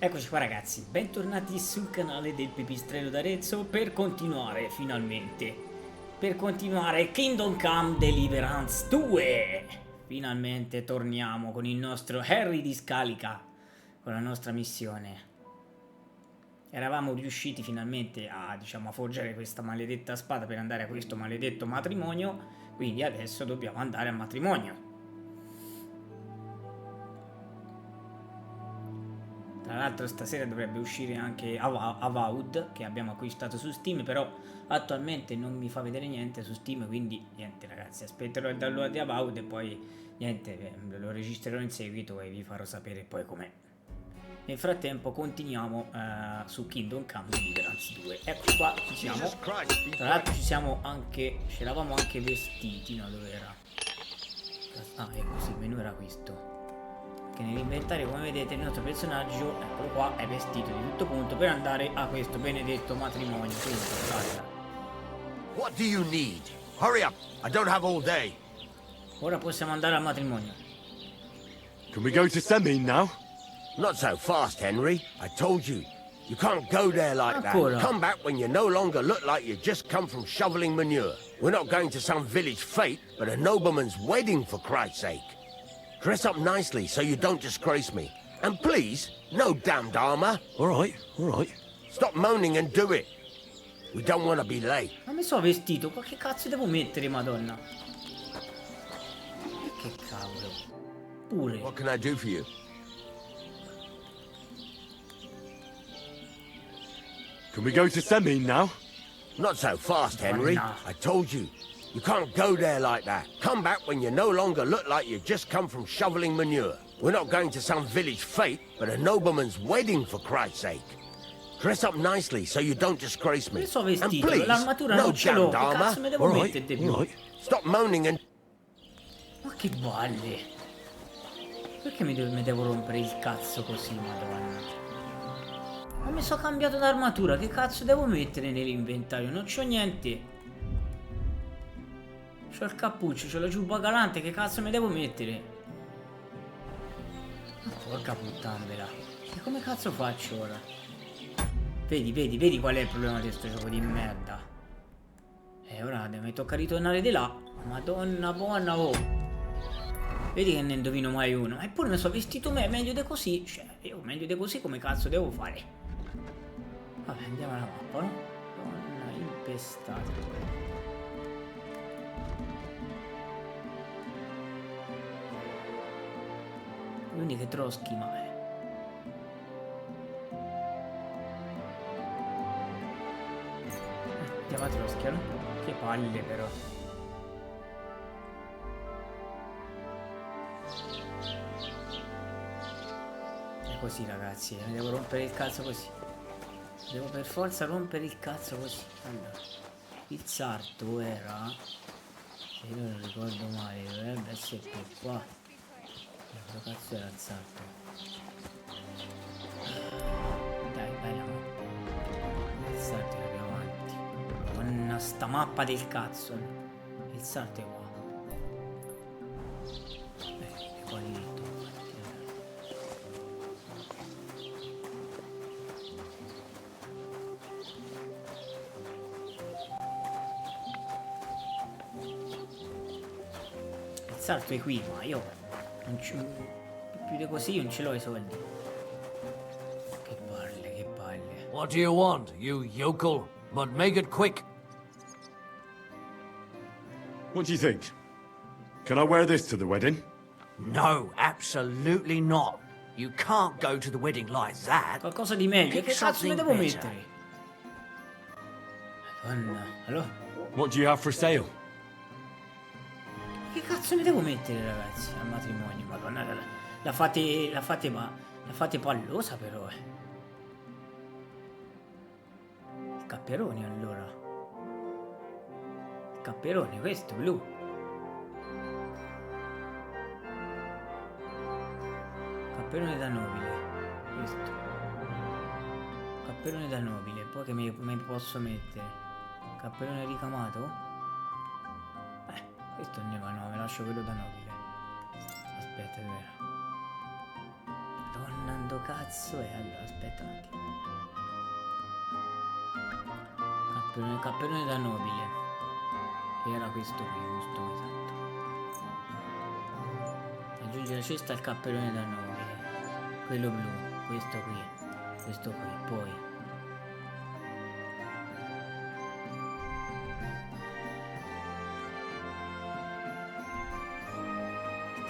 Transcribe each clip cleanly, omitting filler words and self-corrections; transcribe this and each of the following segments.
Eccoci qua ragazzi, bentornati sul canale del Pipistrello d'Arezzo per continuare finalmente, Kingdom Come Deliverance 2. Finalmente torniamo con il nostro Harry di scarica, con la nostra missione. Eravamo riusciti finalmente a, a forgiare questa maledetta spada per andare a questo maledetto matrimonio, quindi adesso dobbiamo andare al matrimonio. Tra l'altro stasera dovrebbe uscire anche Avowed, che abbiamo acquistato su Steam, però attualmente non mi fa vedere niente su Steam, quindi niente ragazzi, aspetterò il download di Avowed e poi niente, lo registrerò in seguito e vi farò sapere poi com'è. Nel frattempo continuiamo su Kingdom Come Deliverance 2. Ecco qua, ci siamo. Tra l'altro ci eravamo anche vestiti, no? Dove era? Ah, ecco sì, il menu era questo. Che nell'inventario, come vedete, il nostro personaggio, eccolo qua, è vestito di tutto punto per andare a questo benedetto matrimonio. Quindi, guarda. What do you need? Hurry up, I don't have all day. Ora possiamo andare al matrimonio. Can we go to Semin now? Not so fast, Henry. I told you. You can't go there like Ancora. that. Come back when you no longer look like you just come from shoveling manure. We're not going to some village fete, but a nobleman's wedding, for Christ's sake. Dress up nicely so you don't disgrace me. And please, no damned armor. All right. Stop moaning and do it. We don't want to be late. Ma mi sono vestito, qua che cazzo devo mettere, madonna? Che cavolo. Pure. What can I do for you? Can we go to Semin now? Not so fast, Henry. Madonna. I told you. You can't go there like that. Come back when you no longer look like you just come from shoveling manure. We're not going to some village fete, but a nobleman's wedding, for Christ's sake. Dress up nicely so you don't disgrace me. Mi sono And vestito, please, l'armatura no non ce l'ho, damned che armor. cazzo me devo mettere di più? Stop moaning and... Ma che balle. Perché mi devo rompere il cazzo così, madonna? Ma mi sono cambiato d'armatura, che cazzo devo mettere nell'inventario? Non c'ho niente. C'ho il cappuccio, c'ho la giubba galante, che cazzo mi devo mettere? Ma porca puttanvela. E come cazzo faccio ora? Vedi qual è il problema di questo gioco di merda. Ora mi tocca ritornare di là. Madonna buona, oh. Vedi che ne indovino mai uno. Eppure mi sono vestito meglio di così. Cioè, io meglio di così come cazzo devo fare? Vabbè, andiamo alla mappa, no? Donna impestata. Quindi che troschi, ma andiamo a troschiano. Che palle però. È così ragazzi, mi devo rompere il cazzo così. Devo per forza rompere il cazzo così. Allora, il sarto era, se io non ricordo male, dovrebbe essere più qua. Dove cazzo era il salto? Dai, vai la mappa. Il salto era più avanti. Con sta mappa del cazzo. Il salto è qua. È qua diritto. Il salto è qui, ma io più di così non ce l'ho i soldi. Che palle. What do you want, you yokel? But make it quick. What do you think? Can I wear this to the wedding? No, absolutely not. You can't go to the wedding like that. Qualcosa di meglio. Pick Che cazzo mi something devo better. mettere? Madonna. Allora, What do you have for sale? che cazzo mi devo mettere ragazzi al matrimonio? Madonna, la fate pallosa però. Il capperone allora. Il capperone, questo, blu. Capperone da nobile. Questo. Capperone da nobile. Poi che mi posso mettere? Capperone ricamato? Questo andiamo, no, me lascio quello da nobile. Aspetta, è vero. quando cazzo è? Allora, aspetta un attimo. Cappellone da nobile. Che era questo qui, giusto? Esatto. Aggiungi la cesta al cappellone da nobile. Quello blu, questo qui, poi.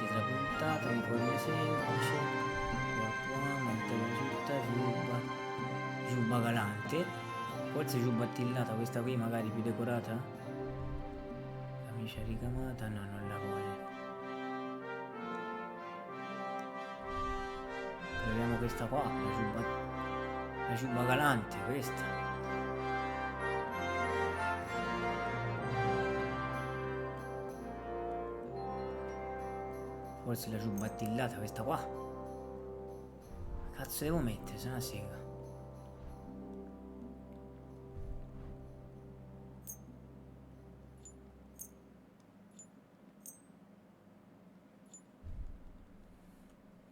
Trapuntata, uniforme semplice, mantello città, giubba galante, forse giubba attillata, questa qui magari più decorata, camicia ricamata, no, non la vuole. Proviamo questa qua, la giubba galante, questa. Forse la giubba attillata, questa qua. Cazzo devo mettere, se no sega.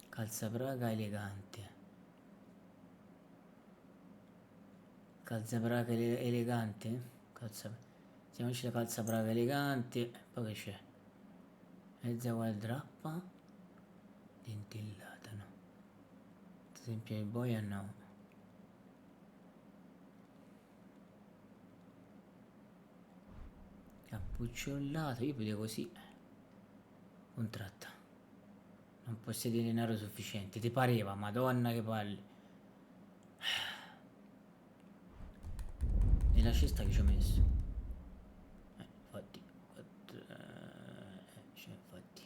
Calzabraga elegante. Calzabraga elegante? Mettiamoci la calzabraga elegante. Poi che c'è? Mezza gualdrappa. Dentellata, no. Ad esempio il boia no. Cappucciollato, io vedo così. Contratta. Non possiede denaro sufficiente. Ti pareva, madonna che palle. Nella cesta che ci ho messo. Infatti. Infatti.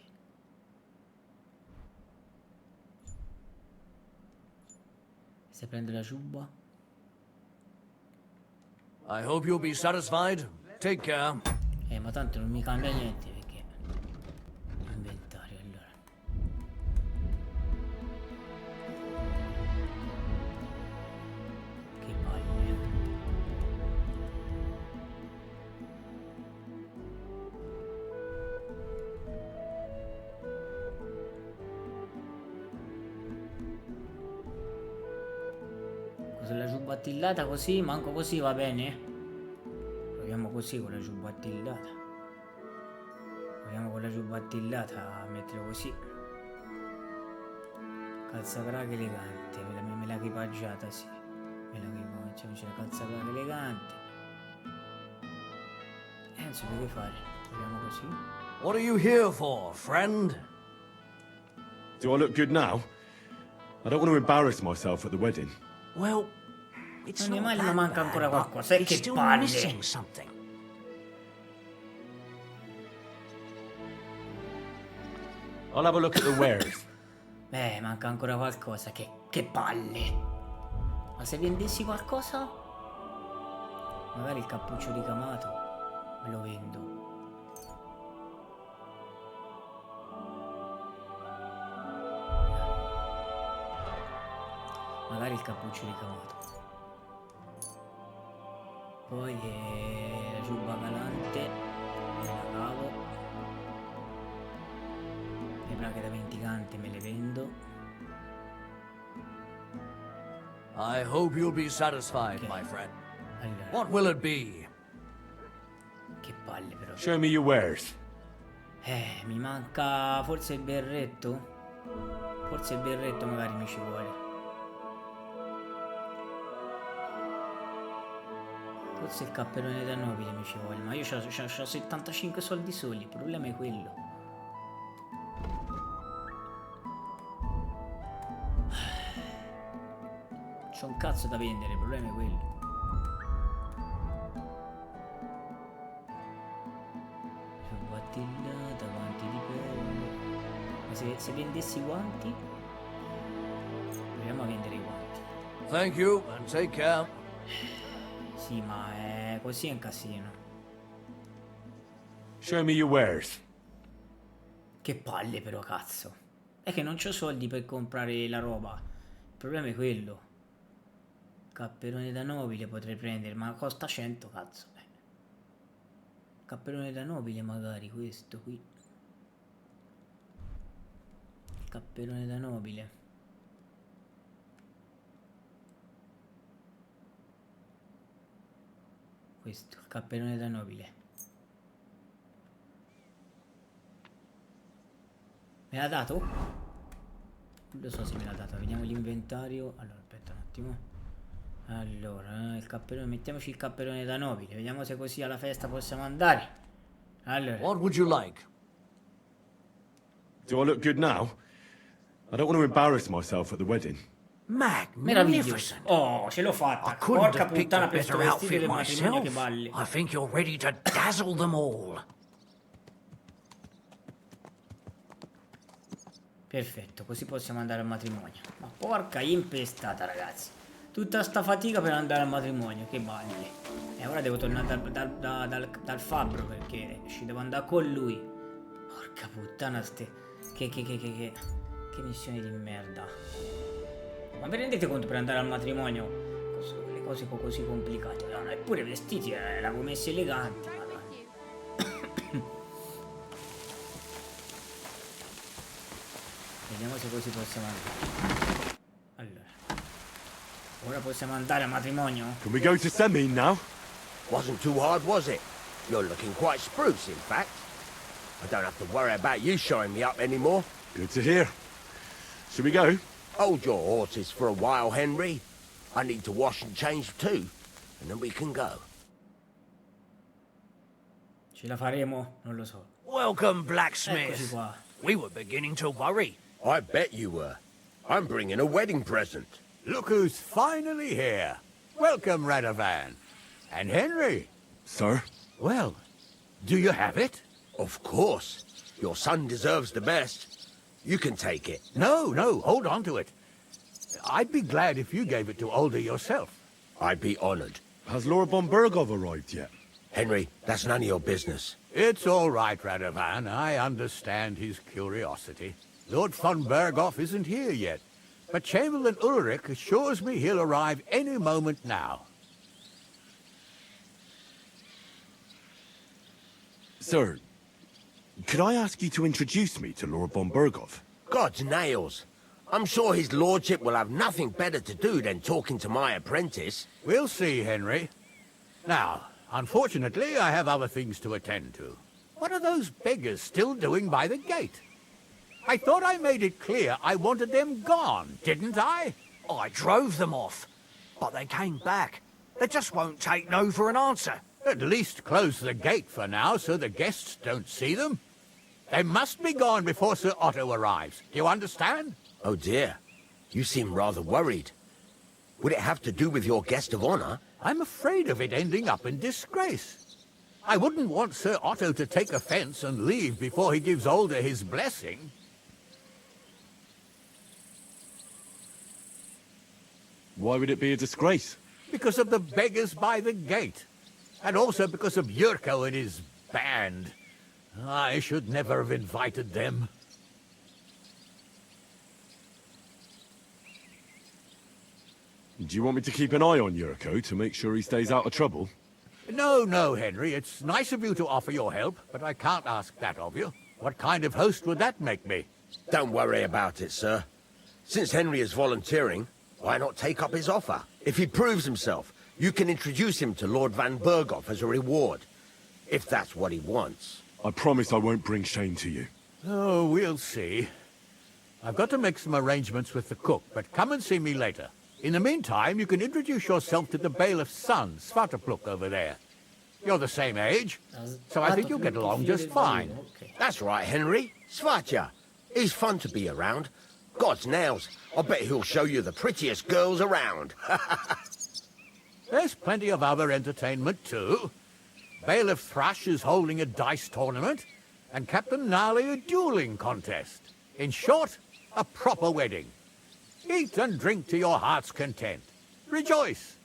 Se prende la ciuba. I hope you'll be satisfied. Take care. Ma tanto non mi cambia niente perché inventario allora. Che palle. Cosa la giubba attillata così? Manco così va bene? Proviamo così con la giubba attillata. Proviamo con la giubba attillata a metterlo così. Calzabraga elegante. Me l'ha equipaggiata, sì. Me l'ha equipaggiata. C'è la calzabraga elegante. Non so che fare. Proviamo così. What are you here for, friend? Do I look good now? I don't want to embarrass myself at the wedding. Well, it's Non è not male, ma that manca bad, ancora but qualcosa. it's Che still palle. missing something. I'll have a look at the wares. Manca ancora qualcosa. Che palle. Ma se vendessi qualcosa? Magari il cappuccio ricamato. Me lo vendo. Magari il cappuccio ricamato. Poi la giubba galante. Me la cavo. Le braghe da vendicante me le vendo. I hope you'll be satisfied, Ok. my friend. Allora, What will it be? che palle però. Show me your wares. Mi manca forse il berretto. Forse il berretto magari mi ci vuole. Forse il cappellone da nobile mi ci vuole. Ma io c'ho 75 soldi soli. Il problema è quello. C'ho un cazzo da vendere. Il problema è quello. Battillata, guanti di pelle. Ma se vendessi i guanti? Proviamo a vendere i guanti. Thank you, and take care. Sì, ma così è un casino. Show me your wares. Che palle però, cazzo. È che non c'ho soldi per comprare la roba. Il problema è quello. Cappellone da nobile potrei prendere, ma costa 100, cazzo. Cappellone da nobile magari, questo qui. Cappellone da nobile. questo, il cappellone da nobile. Me l'ha dato? Non lo so se me l'ha dato, vediamo l'inventario. Allora, aspetta un attimo. Allora, il cappellone, mettiamoci il cappellone da nobile, vediamo se così alla festa possiamo andare. Allora. What would you like? Do I look good now? I don't want to embarrass myself at the wedding. Meraviglioso. Magnificent. Oh, ce l'ho I fatta. couldn't Porca have picked puttana a per sto better vestito outfit del matrimonio che myself. balle. I think you're ready to dazzle them all. Perfetto, così possiamo andare al matrimonio. Ma porca impestata, ragazzi. Tutta sta fatica per andare al matrimonio, che balle. E ora devo tornare dal fabbro perché ci devo andare con lui. Porca puttana, che missione di merda. Ma vi rendete conto per andare al matrimonio? Le cose così complicate. No, eppure vestiti erano messi eleganti. Madonna. Vediamo se così possiamo andare. Allora. Ora possiamo andare al matrimonio? Can we go to Semin now? Wasn't too hard, was it? You're looking quite spruce, in fact. I don't have to worry about you showing me up anymore. Good to hear. Should we go? Hold your horses for a while, Henry. I need to wash and change too, and then we can go. Ce la faremo? Non lo so. Welcome, Eccoci blacksmith. qua. We were beginning to worry. I bet you were. I'm bringing a wedding present. Look who's finally here. Welcome, Radovan. And Henry. Sir? Well, do you have it? Of course. Your son deserves the best. You can take it. No, hold on to it. I'd be glad if you gave it to Older yourself. I'd be honored. Has Laura von Bergov arrived yet? Henry, that's none of your business. It's all right, Radovan. I understand his curiosity. Lord von Berghoff isn't here yet, but Chamberlain Ulrich assures me he'll arrive any moment now. Sir, could I ask you to introduce me to Laura von Bergov? God's nails. I'm sure his lordship will have nothing better to do than talking to my apprentice. We'll see, Henry. Now, unfortunately, I have other things to attend to. What are those beggars still doing by the gate? I thought I made it clear I wanted them gone, didn't I? I drove them off, but they came back. They just won't take no for an answer. At least close the gate for now so the guests don't see them. They must be gone before Sir Otto arrives. Do you understand? Oh dear. You seem rather worried. Would it have to do with your guest of honor? I'm afraid of it ending up in disgrace. I wouldn't want Sir Otto to take offense and leave before he gives Older his blessing. Why would it be a disgrace? Because of the beggars by the gate. And also because of Yurko and his band. I should never have invited them. Do you want me to keep an eye on Yurko to make sure he stays out of trouble? No, Henry. It's nice of you to offer your help, but I can't ask that of you. What kind of host would that make me? Don't worry about it, sir. Since Henry is volunteering, why not take up his offer? If he proves himself, you can introduce him to Lord Van Berghoff as a reward. If that's what he wants. I promise I won't bring shame to you. Oh, we'll see. I've got to make some arrangements with the cook, but come and see me later. In the meantime, you can introduce yourself to the bailiff's son, Svatopluk, over there. You're the same age, so I think you'll get along just fine. Okay. That's right, Henry. Svatja. He's fun to be around. God's nails. I bet he'll show you the prettiest girls around. There's plenty of other entertainment, too. Bailiff Thrush is holding a dice tournament, and Captain Gnarly a dueling contest. In short, a proper wedding. Eat and drink to your heart's content. Rejoice.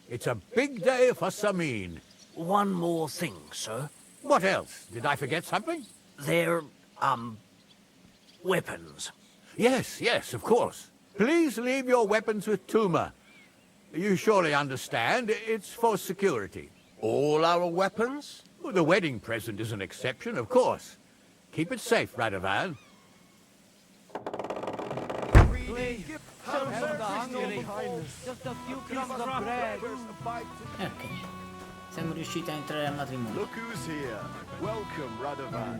It's a big day for Samin. One more thing, sir. What else? Did I forget something? They're, weapons. Yes, of course. Please leave your weapons with Tuma. You surely understand, it's for security. All our weapons? Well, the wedding present is an exception, of course. Keep it safe, Radovan. Ok. Siamo riusciti a entrare al matrimonio. Look who's here. Welcome, Radovan.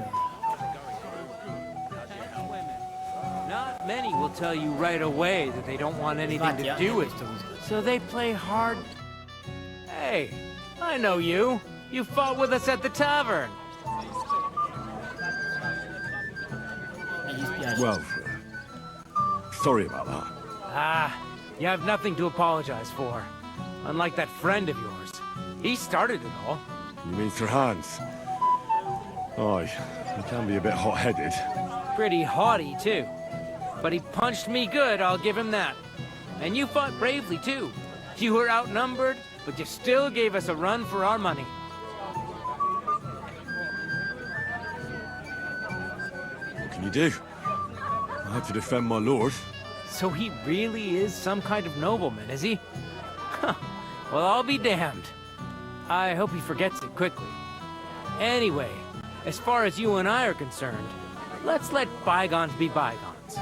Not many will tell you right away that they don't want anything to do with it. So they play hard. Hey, I know you. You fought with us at the tavern. Mi dispiace. Well, sorry about that. Ah, you have nothing to apologize for. Unlike that friend of yours. He started it all. You mean Sir Hans? Aye, he can be a bit hot-headed. Pretty haughty, too. But he punched me good, I'll give him that. And you fought bravely, too. You were outnumbered, but you still gave us a run for our money. What can you do? I had to defend my lord. So he really is some kind of nobleman, is he? Huh. Well, I'll be damned. I hope he forgets it quickly. Anyway, as far as you and I are concerned, let's let bygones be bygones.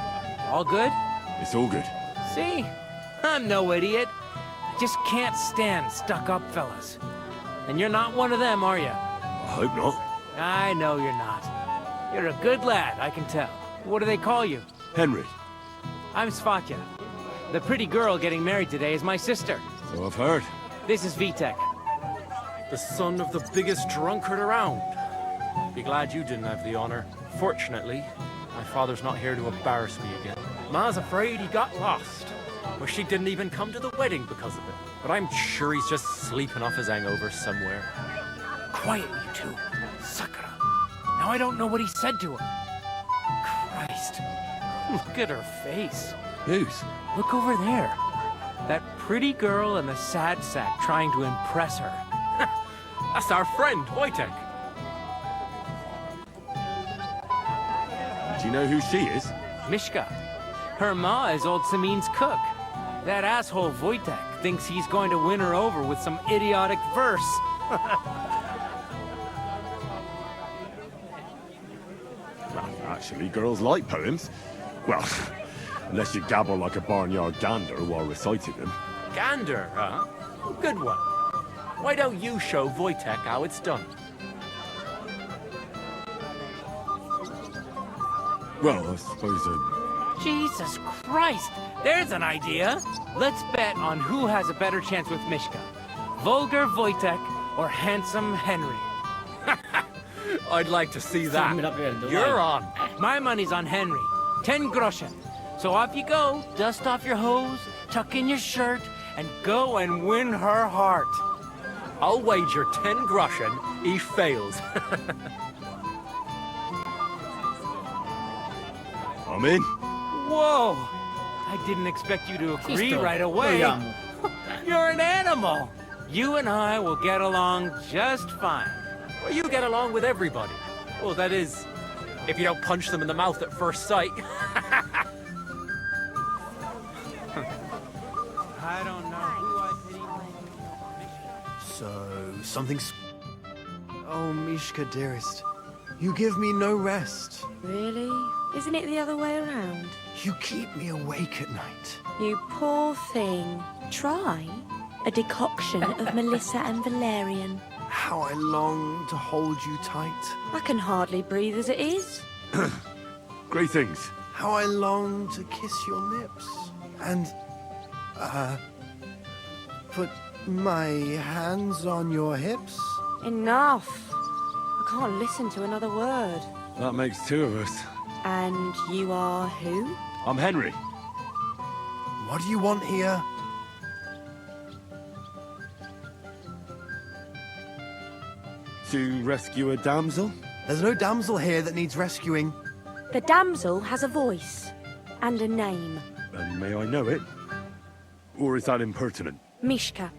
All good? It's all good. See? I'm no idiot. I just can't stand stuck-up fellas. And you're not one of them, are you? I hope not. I know you're not. You're a good lad, I can tell. What do they call you? Henry. I'm Svatya. The pretty girl getting married today is my sister. So I've heard. This is Vitek. The son of the biggest drunkard around. Be glad you didn't have the honor. Fortunately, my father's not here to embarrass me again. Ma's afraid he got lost. Or she didn't even come to the wedding because of it. But I'm sure he's just sleeping off his hangover somewhere. Quiet, you two. Sakura. Now I don't know what he said to her. Christ. Look at her face. Whose? Look over there. That pretty girl in the sad sack trying to impress her. That's our friend, Wojtek. Do you know who she is? Mishka. Her ma is old Samin's cook. That asshole Wojtek thinks he's going to win her over with some idiotic verse. Well, actually, girls like poems. Well, unless you gabble like a barnyard gander while reciting them. Gander, huh? Good one. Why don't you show Wojtek how it's done? Well, I suppose, Jesus Christ! There's an idea! Let's bet on who has a better chance with Mishka. Vulgar Wojtek or handsome Henry. I'd like to see Sembra that. verde, You're vai. on. My money's on Henry. 10 groschen. So off you go, dust off your hose, tuck in your shirt, and go and win her heart. I'll wager 10 groschen he fails. I'm in. Whoa! I didn't expect you to agree Visto? right away. Proviamo. You're an animal. You and I will get along just fine. Well, you get along with everybody. Well, that is, if you don't punch them in the mouth at first sight. I don't know who I pity. So, something's... Oh, Mishka, dearest. You give me no rest. Really? Isn't it the other way around? You keep me awake at night. You poor thing. Try a decoction of Melissa and Valerian. How I long to hold you tight. I can hardly breathe as it is. Great things. How I long to kiss your lips. And, put my hands on your hips. Enough. I can't listen to another word. That makes two of us. And you are who? I'm Henry. What do you want here? To rescue a damsel? There's no damsel here that needs rescuing. The damsel has a voice and a name. And may I know it? Or is that impertinent? Mishka.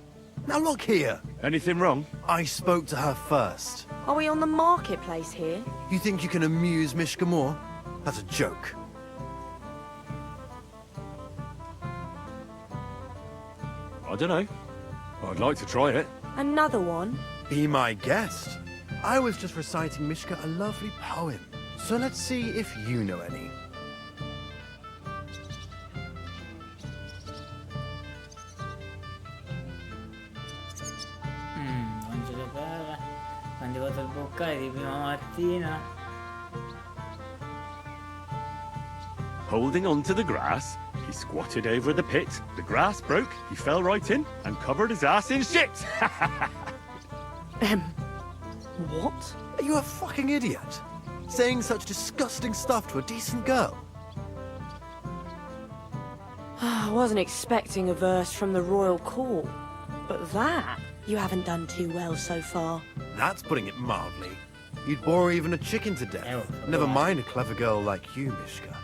Now look here. Anything wrong? I spoke to her first. Are we on the marketplace here? You think you can amuse Mishka more? That's a joke. I don't know. I'd like to try it. Another one? Be my guest. I was just reciting Mishka a lovely poem. So let's see if you know any. Quando vado al boccale di prima mattina. Holding on to the grass, he squatted over the pit. The grass broke, he fell right in, and covered his ass in shit! What? Are you a fucking idiot? Saying such disgusting stuff to a decent girl? I wasn't expecting a verse from the royal court, but that you haven't done too well so far. That's putting it mildly. You'd bore even a chicken to death. Oh, Never right. mind a clever girl like you, Mishka.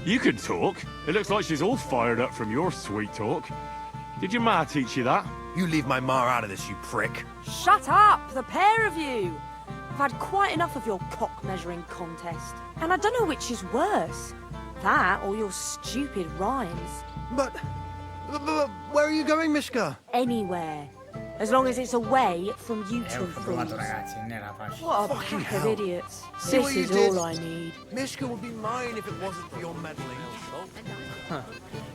You can talk. It looks like she's all fired up from your sweet talk. Did your ma teach you that? You leave my ma out of this, you prick. Shut up, the pair of you! I've had quite enough of your cock-measuring contest. And I don't know which is worse. That or your stupid rhymes. But where are you going, Mishka? Anywhere. As long as it's away from you two Ho provato fools. ragazzi, non era facile. What a Fucking pack of hell. idiots. See This what you is did? all I need. Mishka would be mine if it wasn't for your meddling.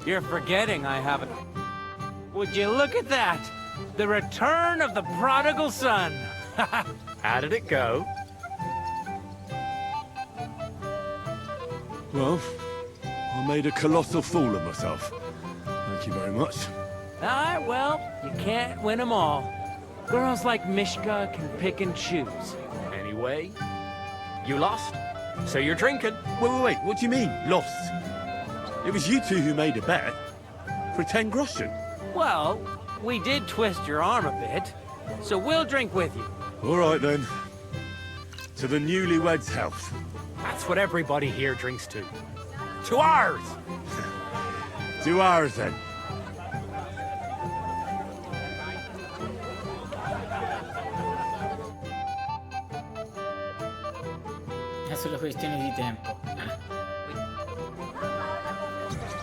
You're forgetting I haven't. Would you look at that? The return of the prodigal son. How did it go? Well, I made a colossal fool of myself. Thank you very much. Ah, well, you can't win 'em all. Girls like Mishka can pick and choose. Anyway, you lost, so you're drinking. Wait, what do you mean, lost? It was you two who made a bet. For 10 groschen. Well, we did twist your arm a bit, so we'll drink with you. All right, then. To the newlyweds' health. That's what everybody here drinks to. To ours! 2 hours, then. È solo questione di tempo.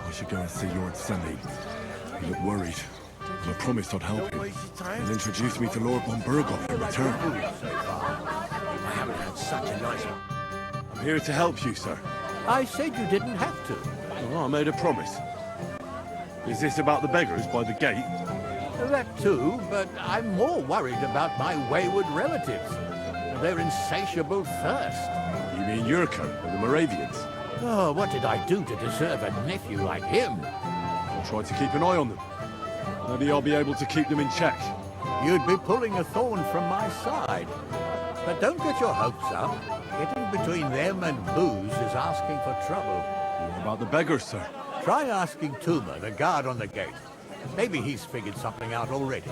I should go and see Lord Semi. He looked worried. I promised I'd help him. And introduce me to Lord von Burghoff in return. I haven't had such a nice... I'm here to help you, sir. I said you didn't have to. Oh, I made a promise. Is this about the beggars by the gate? That too, but I'm more worried about my wayward relatives. Their insatiable thirst. You mean Yurko and the Moravians? Oh, what did I do to deserve a nephew like him? I'll try to keep an eye on them. Maybe I'll be able to keep them in check. You'd be pulling a thorn from my side. But don't get your hopes up. Getting between them and booze is asking for trouble. What about the beggars, sir? Try asking Tuma, the guard on the gate. Maybe he's figured something out already.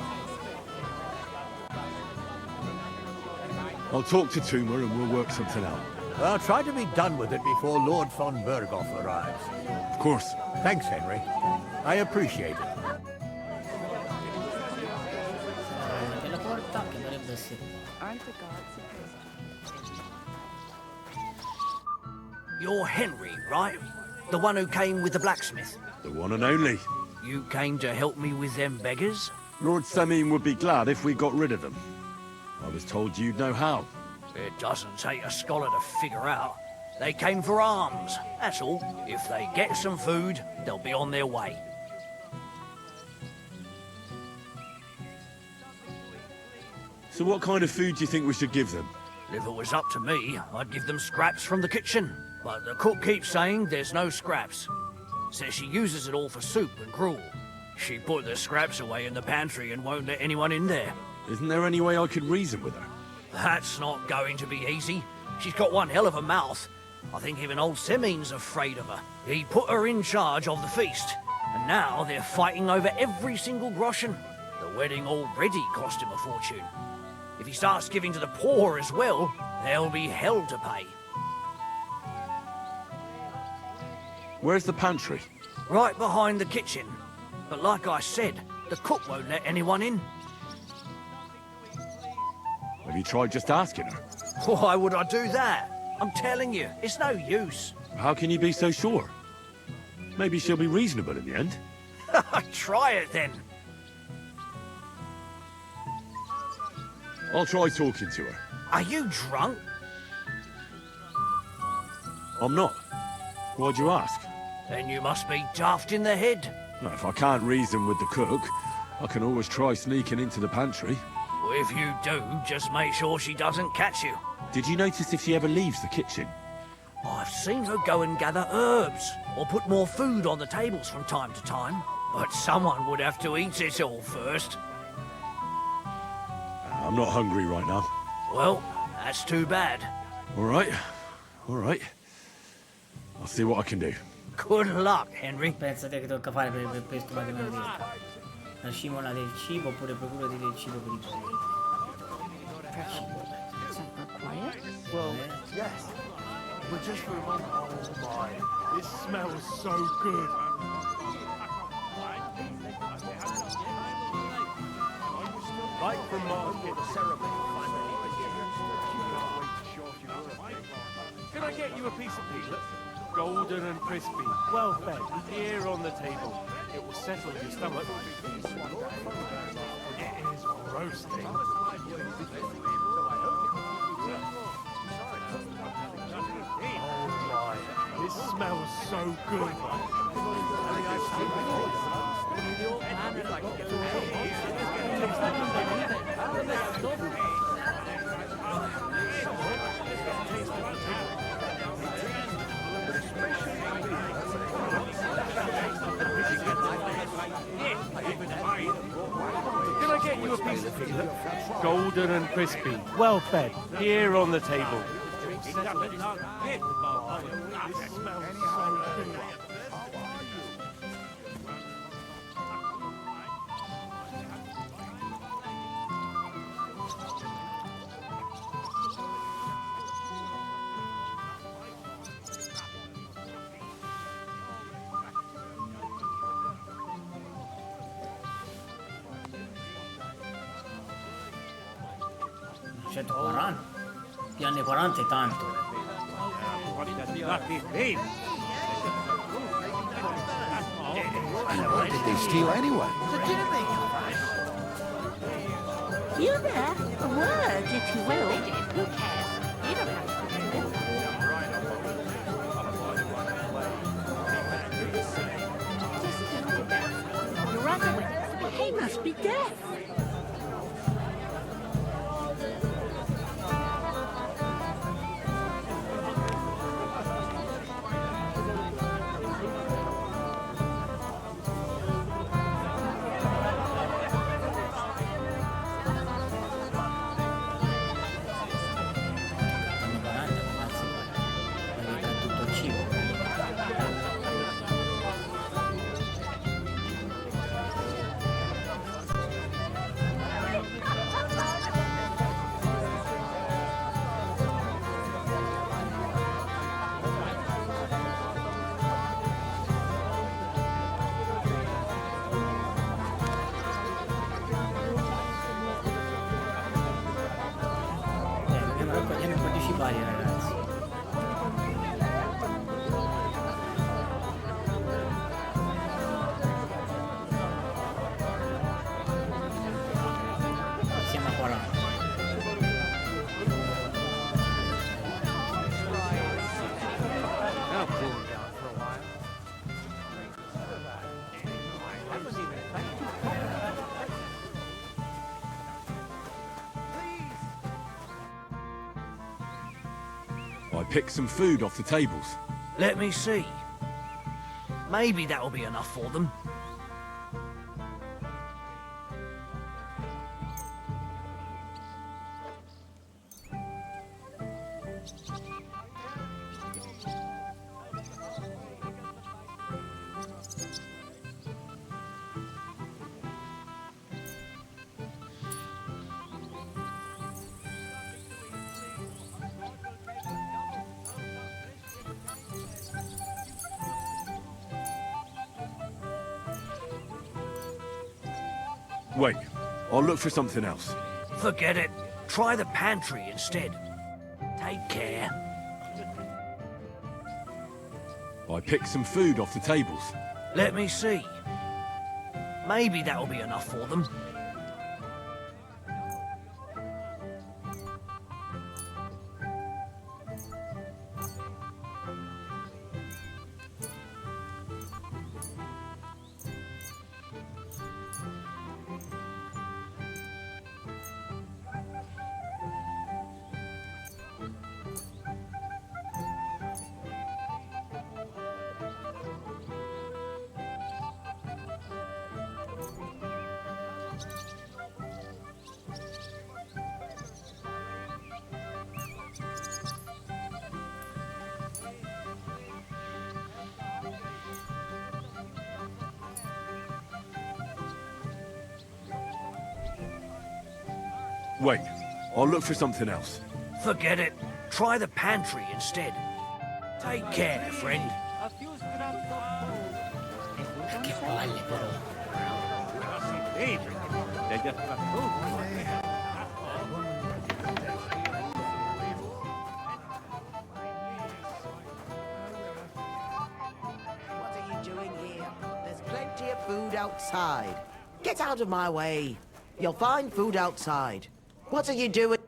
I'll talk to Tuma and we'll work something out. I'll try to be done with it before Lord von Burghoff arrives. Of course. Thanks, Henry. I appreciate it. Della porta che dovrebbe essere. You're Henry, right? The one who came with the blacksmith. The one and only. You came to help me with them beggars? Lord Semin would be glad if we got rid of them. I was told you'd know how. It doesn't take a scholar to figure out. They came for alms, that's all. If they get some food, they'll be on their way. So what kind of food do you think we should give them? If it was up to me, I'd give them scraps from the kitchen. But the cook keeps saying there's no scraps. Says she uses it all for soup and gruel. She put the scraps away in the pantry and won't let anyone in there. Isn't there any way I could reason with her? That's not going to be easy. She's got one hell of a mouth. I think even old Semin's afraid of her. He put her in charge of the feast, and now they're fighting over every single groschen. The wedding already cost him a fortune. If he starts giving to the poor as well, there'll be hell to pay. Where's the pantry? Right behind the kitchen. But like I said, the cook won't let anyone in. Have you tried just asking her? Why would I do that? I'm telling you, it's no use. How can you be so sure? Maybe she'll be reasonable in the end. Try it then. I'll try talking to her. Are you drunk? I'm not. Why'd you ask? Then you must be daft in the head. No, if I can't reason with the cook, I can always try sneaking into the pantry. Well, if you do, just make sure she doesn't catch you. Did you notice if she ever leaves the kitchen? I've seen her go and gather herbs, or put more food on the tables from time to time. But someone would have to eat it all first. I'm not hungry right now. Well, that's too bad. All right. I'll see what I can do. Good luck, Henry. Pensate che tocca fare per questo matematica. La scivola del cibo oppure procurati del cibo per i tuoi. Well, yes. But just for a moment. Oh my, this smells so good. Right from market ceremony. Can I get you a piece of peanut? Golden and crispy, well fed, here on the table. It will settle your stomach. It is roasting. Oh my, this smells so good. Can I get you a piece of peanut? Golden and crispy, well fed, here on the table. This smells so good. Più anni 40 è tanto. And what did they steal anyway? You there? A word, if you will. Who cares? You don't have to do it. Your other witness, he must be deaf. I picked some food off the tables. Let me see. Maybe that'll be enough for them. Wait, I'll look for something else. Forget it. Try the pantry instead. Take care. I picked some food off the tables. Let me see. Maybe that'll be enough for them. Wait, I'll look for something else. Forget it. Try the pantry instead. Take care, friend. Che palle però. What are you doing here? There's plenty of food outside. Get out of my way. You'll find food outside. What are you doing?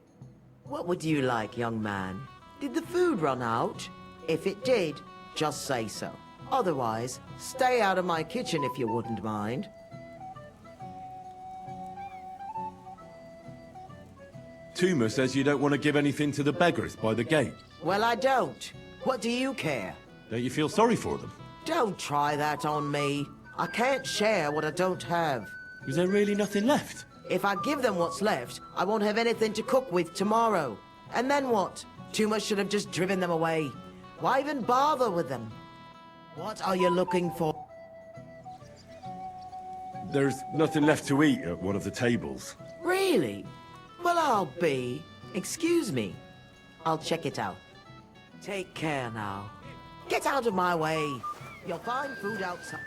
What would you like, young man? Did the food run out? If it did, just say so. Otherwise, stay out of my kitchen if you wouldn't mind. Tuma says you don't want to give anything to the beggars by the gate. Well, I don't. What do you care? Don't you feel sorry for them? Don't try that on me. I can't share what I don't have. Is there really nothing left? If I give them what's left, I won't have anything to cook with tomorrow. And then what? Tuma should have just driven them away. Why even bother with them? What are you looking for? There's nothing left to eat at one of the tables. Really? Well, I'll be. Excuse me. I'll check it out. Take care now. Get out of my way. You'll find food outside.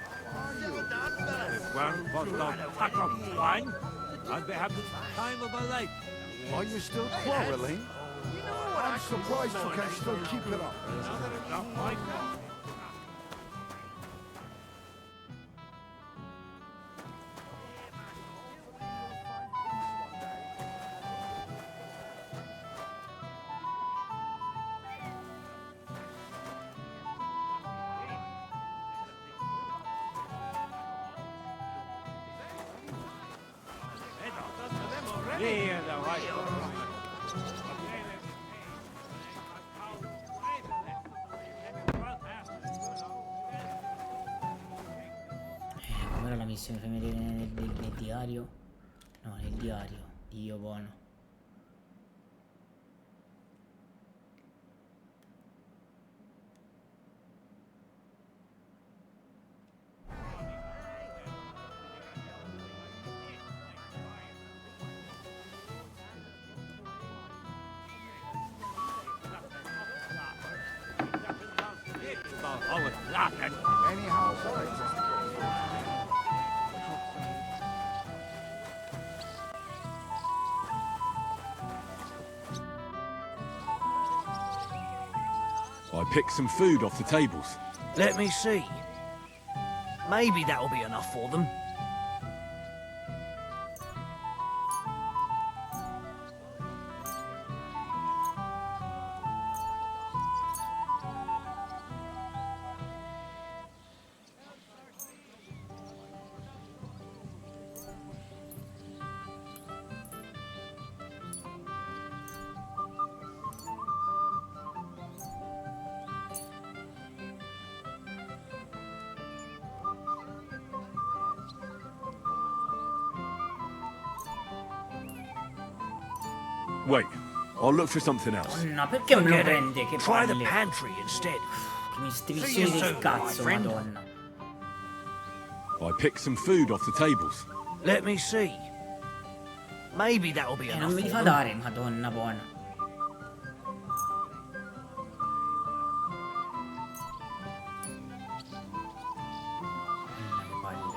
And they have the time of a life. Are you still quarreling? I'm surprised you can still keep it up. Com'era la missione? Fammi vedere nel diario. No, nel diario. Dio buono. Anyhow, I picked some food off the tables. Let me see. Maybe that'll be enough for them. Wait, I'll look for something else. Madonna, perché non lo Forget prende? it. Che Try the palle. pantry instead. Che mi See you striscioni del soon, cazzo, my friend. madonna. I picked some food off the tables. Let me see. Maybe that'll be Non enough me li for fa them. dare, madonna buona. Che palle.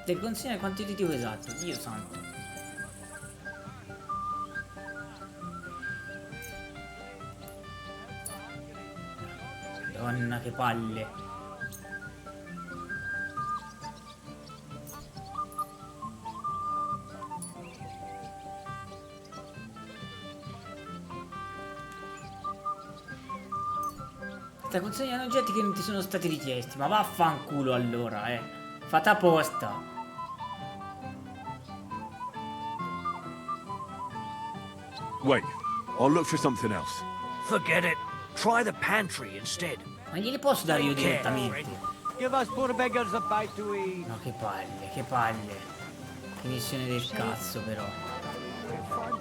Del consiglio quantitativo esatto, Dio santo. Madonna che palle. Sta consegnando oggetti che non ti sono stati richiesti. Ma vaffanculo allora, Fate apposta. Wait, I'll look for something else. Forget it. Try the pantry instead. Ma glieli posso dare io Take care, direttamente? friend. Give us poor beggars a bite to eat. No, che palle, che palle. Che missione del cazzo, però.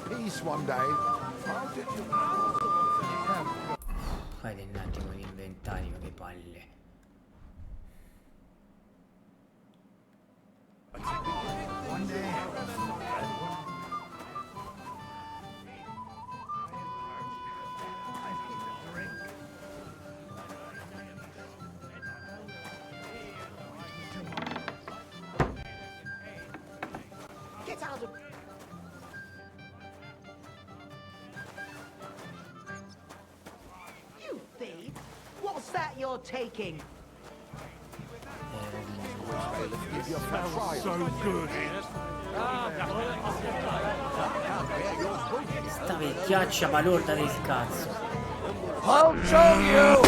Peace one day. Fate un attimo di inventario, che palle. One day. Get out of... You thief! What's that you're taking? So good. Sta vecchiaccia balorda del cazzo. I'll show you!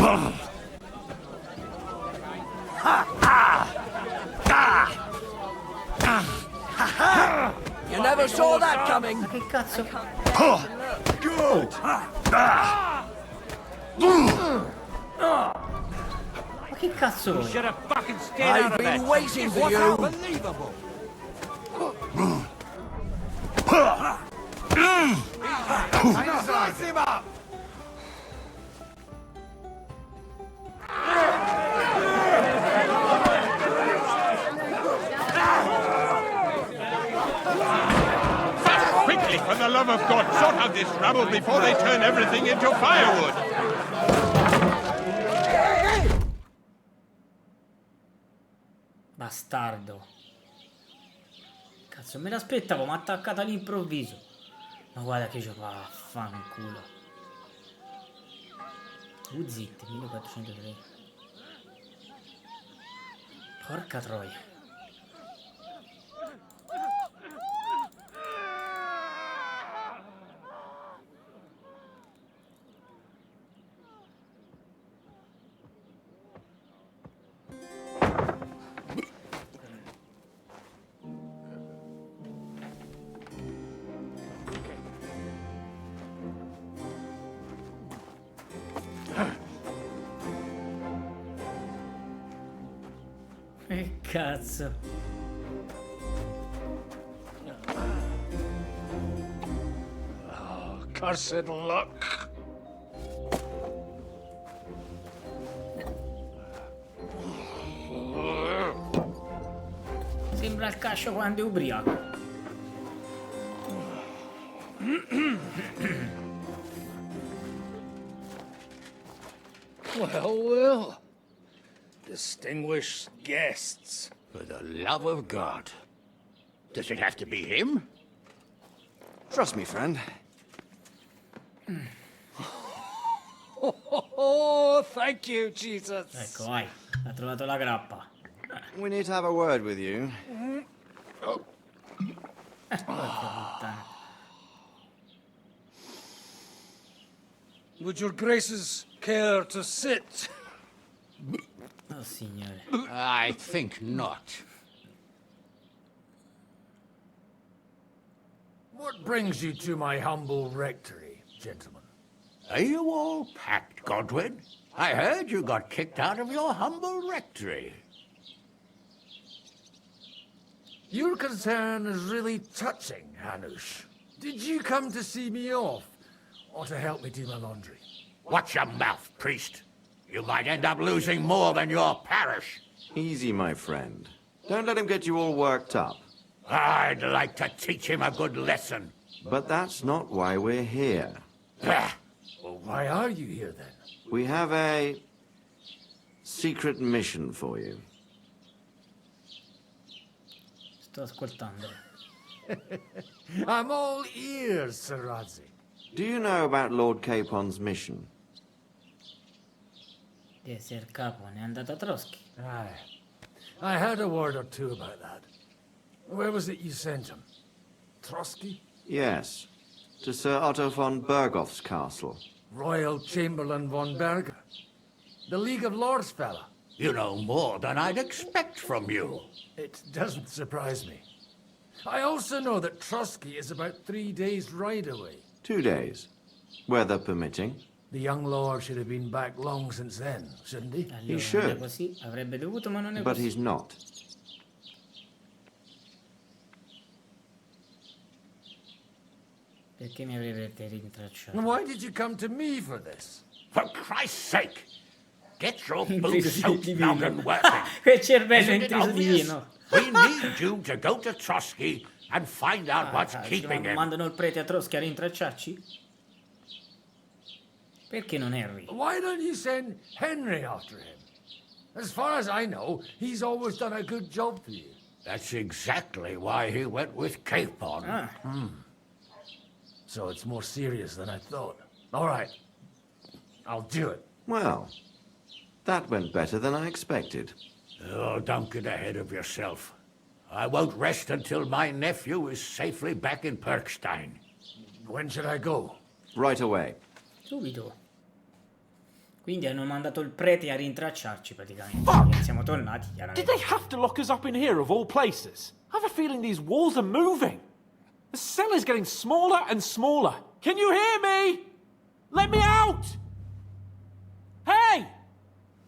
You never saw that coming! Ma che cazzo? Ma che cazzo? Should have fucking stayed out I've of been it. waiting for you! Unbelievable. Size him up! Quickly, for the love of God, sort out this rabble before they turn everything into firewood! Bastardo. Cazzo, me l'aspettavo, ma attaccata all'improvviso. Ma guarda che gioco, fanculo. Zitti, 1403. Porca troia. Che cazzo. Oh, cursed luck. Sembra il cascio quando è ubriaco. Well. Distinguished guests. For the love of God. Does it have to be him? Trust me, friend. Oh, thank you, Jesus. Ecco, vai. Ha trovato la grappa. We need to have a word with you. Porca puttana. Would your graces care to sit? Oh, signore. I think not. What brings you to my humble rectory, gentlemen? Are you all packed, Godwin? I heard you got kicked out of your humble rectory. Your concern is really touching, Hanush. Did you come to see me off, or to help me do my laundry? Watch your mouth, priest. You might end up losing more than your parish. Easy, my friend. Don't let him get you all worked up. I'd like to teach him a good lesson. But that's not why we're here. Well, why are you here, then? We have a secret mission for you. Sto ascoltando. I'm all ears, Sir Radzi. Do you know about Lord Capon's mission? Di essere capo, ne è andato a Trotsky. Aye. I heard a word or two about that. Where was it you sent him? Trotsky? Yes. To Sir Otto von Bergoff's castle. Royal Chamberlain von Berger. The League of Lords fella. You know more than I'd expect from you. It doesn't surprise me. I also know that Trotsky is about 3 days' ride away. 2 days. Weather permitting. The young lord should have been back long since then, shouldn't he? Allora, should. non è così, avrebbe dovuto, ma non è But così. he's not. Perché mi avrete rintracciato? And why did you come to me for this? For Christ's sake, get your Intruso boot-soaked divino. noggin working. Quel cervello Isn't it intruso obvious? divino. We need you to go to Trotsky and find out what's Ah, keeping him. mandano il prete a Trotsky a rintracciarci? Perché non Harry? Why don't you send Henry after him? As far as I know, he's always done a good job for you. That's exactly why he went with Capon. Ah. So it's more serious than I thought. All right. I'll do it. Well, that went better than I expected. Oh, don't get ahead of yourself. I won't rest until my nephew is safely back in Perkstein. When should I go? Right away. Subito. Quindi hanno mandato il prete a rintracciarci praticamente. E siamo tornati, Did chiaramente. they have to lock us up in here of all places? I have a feeling these walls are moving. The cell is getting smaller and smaller. Can you hear me? Let me out! Hey!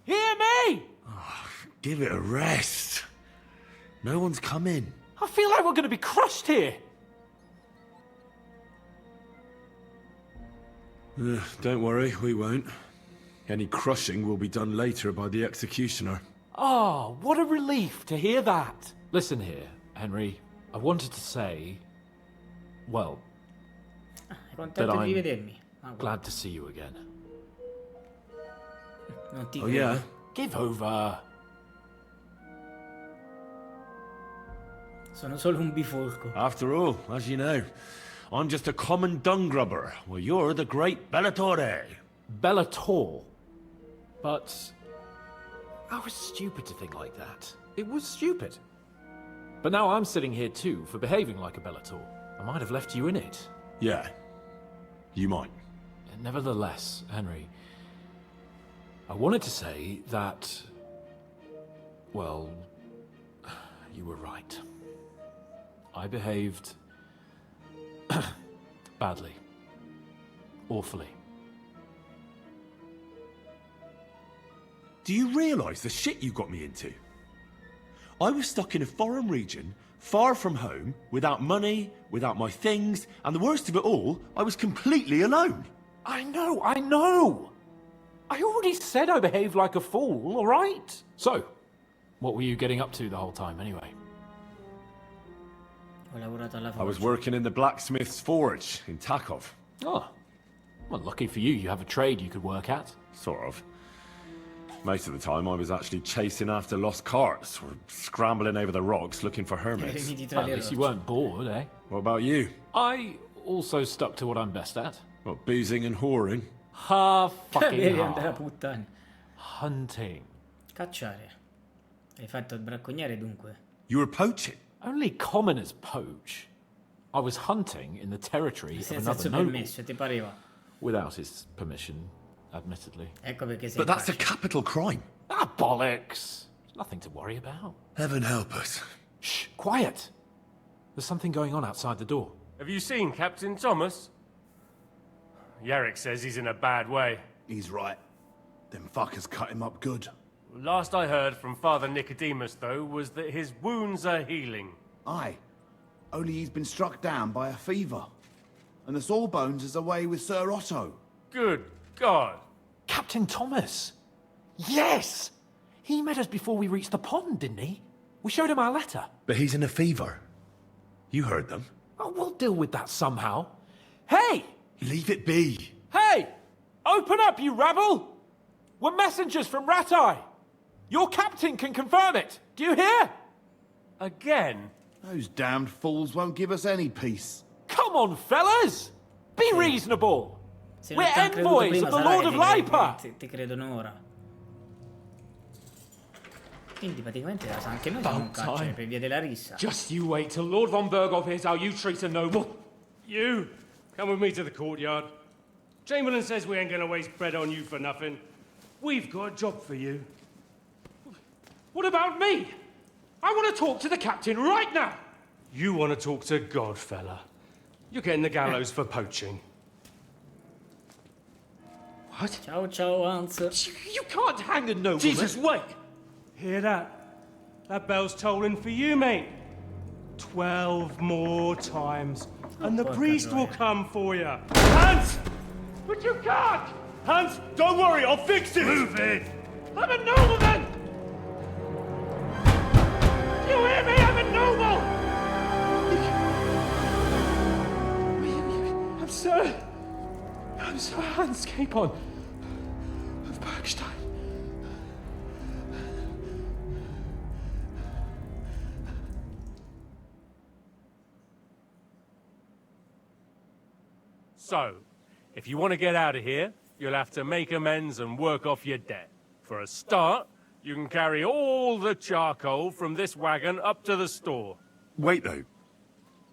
Hear me! Give it a rest. No one's come in. I feel like we're going to be crushed here. Don't worry, we won't. Any crushing will be done later by the executioner. Oh, what a relief to hear that. Listen here, Henry. I wanted to say, well, È that contento di I'm vedermi. Ah, glad to see you again. non ti Oh, credo. yeah? Give over. Sono solo un bifolco. After all, as you know, I'm just a common dung grubber, while you're the great Bellatore. Bellator. But I was stupid to think like that. It was stupid. But now I'm sitting here too for behaving like a Bellator. I might have left you in it. Yeah, you might. Nevertheless, Henry, I wanted to say that, well, you were right. I behaved badly. Awfully. Do you realise the shit you got me into? I was stuck in a foreign region, far from home, without money, without my things, and the worst of it all, I was completely alone. I know! I already said I behaved like a fool, all right? So, what were you getting up to the whole time, anyway? Ho lavorato alla I was forgia. working in the blacksmith's forge in Takov. Oh, well, lucky for you, you have a trade you could work at. Sort of. Most of the time I was actually chasing after lost carts, or scrambling over the rocks looking for hermits. Eremiti Well, tra at le least you rocce. weren't bored, eh? What about you? I also stuck to what I'm best at. What, boozing and whoring? Ha fucking Vedi andare a ha. puttane. Hunting. Cacciare. Hai fatto il bracconiere dunque. You were poaching? Only commoners poach. I was hunting in the territory of Senza il another suo noble. permesso, ti pareva? Without his permission, admittedly. Ecco perché sei But that's a facile. capital crime. Ah, bollocks! Nothing to worry about. Heaven help us. Shh, quiet! There's something going on outside the door. Have you seen Captain Thomas? Yarrick says he's in a bad way. He's right. Them fuckers cut him up good. Last I heard from Father Nicodemus, though, was that his wounds are healing. Aye. Only he's been struck down by a fever. And the Sawbones is away with Sir Otto. Good God. Captain Thomas! Yes! He met us before we reached the pond, didn't he? We showed him our letter. But he's in a fever. You heard them. Oh, we'll deal with that somehow. Hey! Leave it be. Hey! Open up, you rabble! We're messengers from Ratai. Your captain can confirm it. Do you hear? Again? Those damned fools won't give us any peace. Come on, fellas! Be reasonable! Se non We're ti han creduto envoys prima, of the sarà Lord che of ti Lipa! ti credono ora. Quindi praticamente anche noi siamo un carcere per via della rissa. Just you wait till Lord von Berghoff hears how you treat a noble. You, come with me to the courtyard. Chamberlain says we ain't gonna waste bread on you for nothing. We've got a job for you. What about me? I want to talk to the captain right now. You want to talk to God, fella. You're getting the gallows for poaching. What? Ciao, ciao, Hans. You can't hang a nobleman. Jesus, wait! Hear that? That bell's tolling for you, mate. 12 more times. And the priest will come for you. Hans! But you can't! Hans, don't worry, I'll fix it! Move it! I'm a nobleman! Do you hear me? I'm a noble! I'm Sir Hans Capon of Bergstein. So, if you want to get out of here, you'll have to make amends and work off your debt. For a start, you can carry all the charcoal from this wagon up to the store. Wait, though.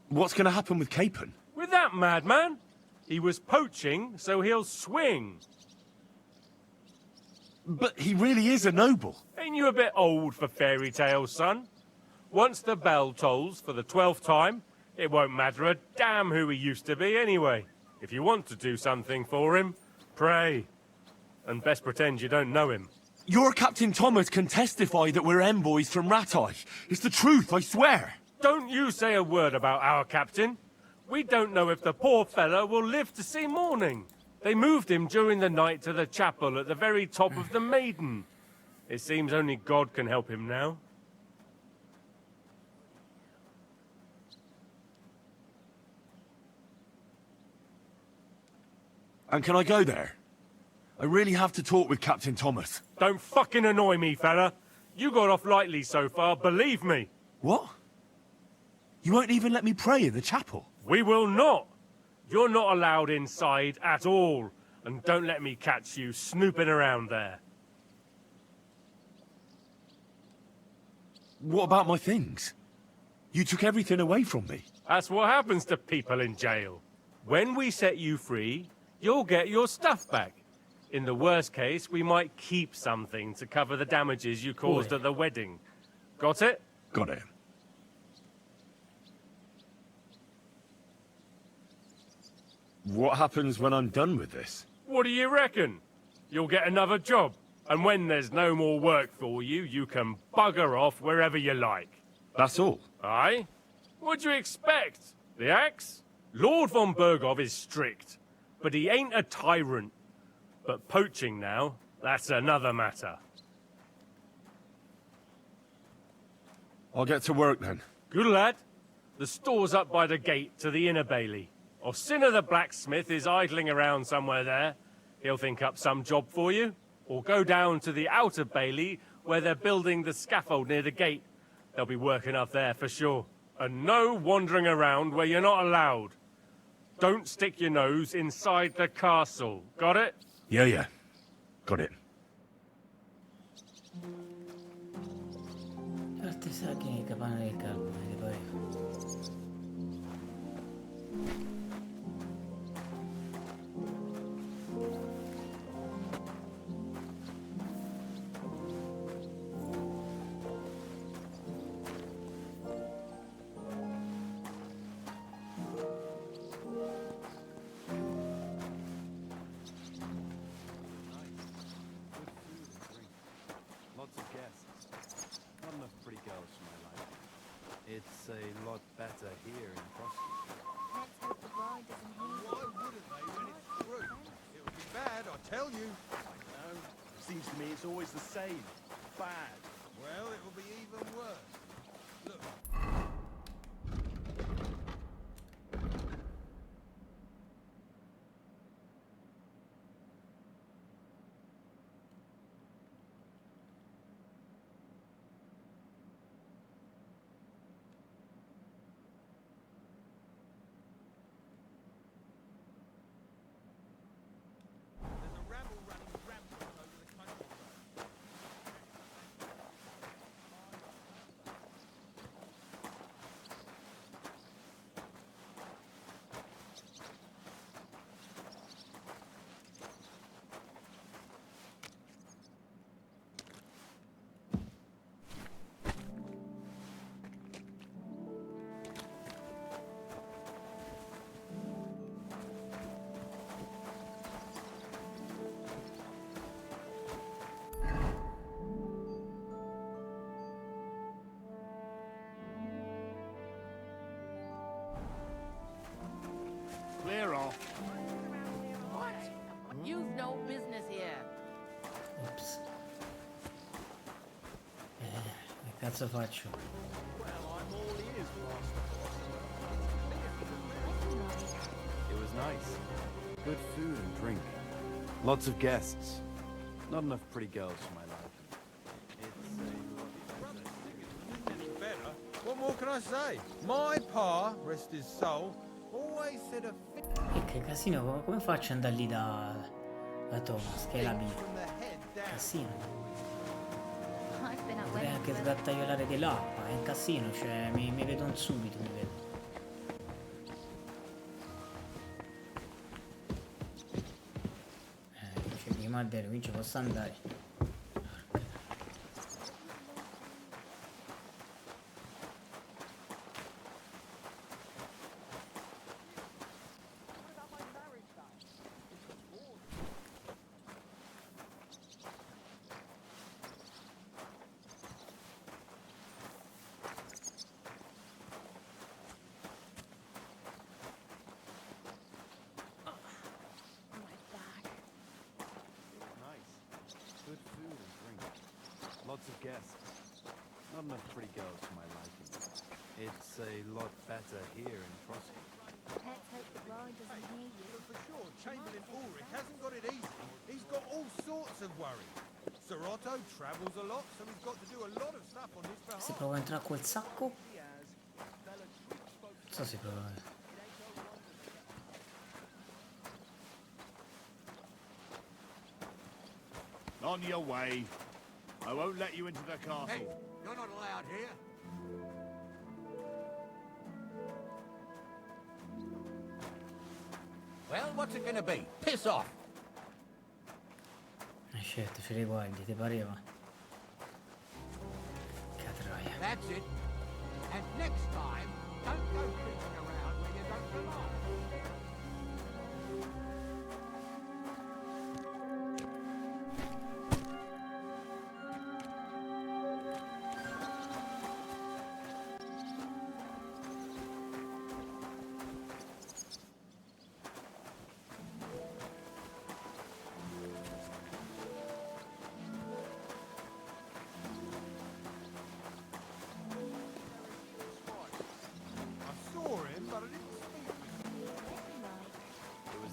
What's going to happen with Capon? With that madman? He was poaching, so he'll swing. But he really is a noble. Ain't you a bit old for fairy tales, son? Once the bell tolls for the 12th time, it won't matter a damn who he used to be anyway. If you want to do something for him, pray. And best pretend you don't know him. Your Captain Thomas can testify that we're envoys from Ratai. It's the truth, I swear. Don't you say a word about our captain. We don't know if the poor fellow will live to see morning. They moved him during the night to the chapel at the very top of the Maiden. It seems only God can help him now. And can I go there? I really have to talk with Captain Thomas. Don't fucking annoy me, fella. You got off lightly so far, believe me. What? You won't even let me pray in the chapel? We will not. You're not allowed inside at all. And don't let me catch you snooping around there. What about my things? You took everything away from me. That's what happens to people in jail. When we set you free, you'll get your stuff back. In the worst case, we might keep something to cover the damages you caused at the wedding. Got it? Got it. What happens when I'm done with this? What do you reckon? You'll get another job. And when there's no more work for you, you can bugger off wherever you like. That's all? Aye? What do you expect? The axe? Lord von Bergov is strict, but he ain't a tyrant. But poaching now, that's another matter. I'll get to work then. Good lad. The store's up by the gate to the inner bailey. Orsina the blacksmith is idling around somewhere there. He'll think up some job for you. Or go down to the outer bailey where they're building the scaffold near the gate. They'll be working up there for sure. And no wandering around where you're not allowed. Don't stick your nose inside the castle. Got it? Yeah. Got it. It's a lot better here in Crossy. Let's hope the bride doesn't hear. Why wouldn't they when it's true? It would be bad, I tell you. I know. Seems to me it's always the same. Bad. Well, it will be even worse. Look. cazzo faccio? It was nice. Good food and drink. Lots of guests. Not enough pretty girls for my liking. What more can I say? My pa, rest his soul, always said a Che casino, come faccio ad andare lì da Thomas, che è la B? Casino. Vorrei anche sgattaiolare dell'acqua, è un casino, cioè mi vedo un subito, mi vedo. Cioè prima a dire, qui ci posso andare. Lots of guests. Not enough pretty girls for my liking. It's a lot better here in Trotsky. Let's hope the bride doesn't hear you. For sure, Chamberlain Ulrich hasn't got it easy. He's got all sorts of worry. Sir Otto travels a lot, so he's got to do a lot of stuff on his behalf. Se provo a entrare a quel sacco? Non so se provo. On your way. I won't let you into the castle. Hey, you're not allowed here. Well, what's it gonna be? Piss off! Certo, ce li guardi, ti pareva? Catroia. That's it. And next time, don't go creeping around where you don't belong.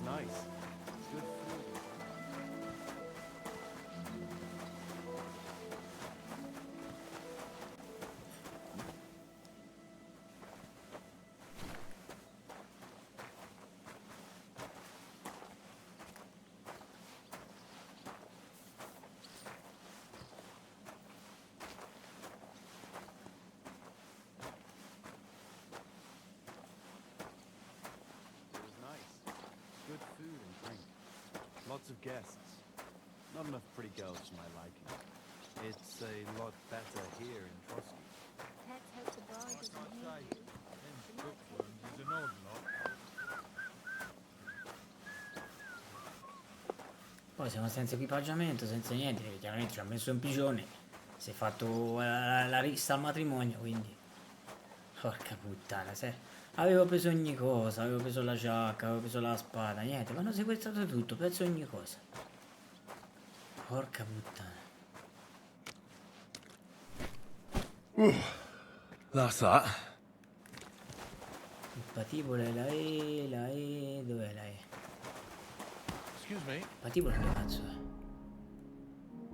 Nice. Good food. Good food and drink. Lots of guests. Not enough pretty girls for my liking. It's a lot better here in Trotsky. Let's hope the bride doesn't hear you. Bookworms is an odd lot. Poi siamo senza equipaggiamento, senza niente, perché chiaramente ci ha messo un pigione. Si è fatto la rissa al matrimonio, quindi. Porca puttana, avevo preso ogni cosa, avevo preso la giacca, avevo preso la spada, niente, mi hanno sequestrato tutto, preso ogni cosa. Porca puttana. That's that. Il patibolo è la E, dov'è la E? Excuse me. Il patibolo che cazzo è?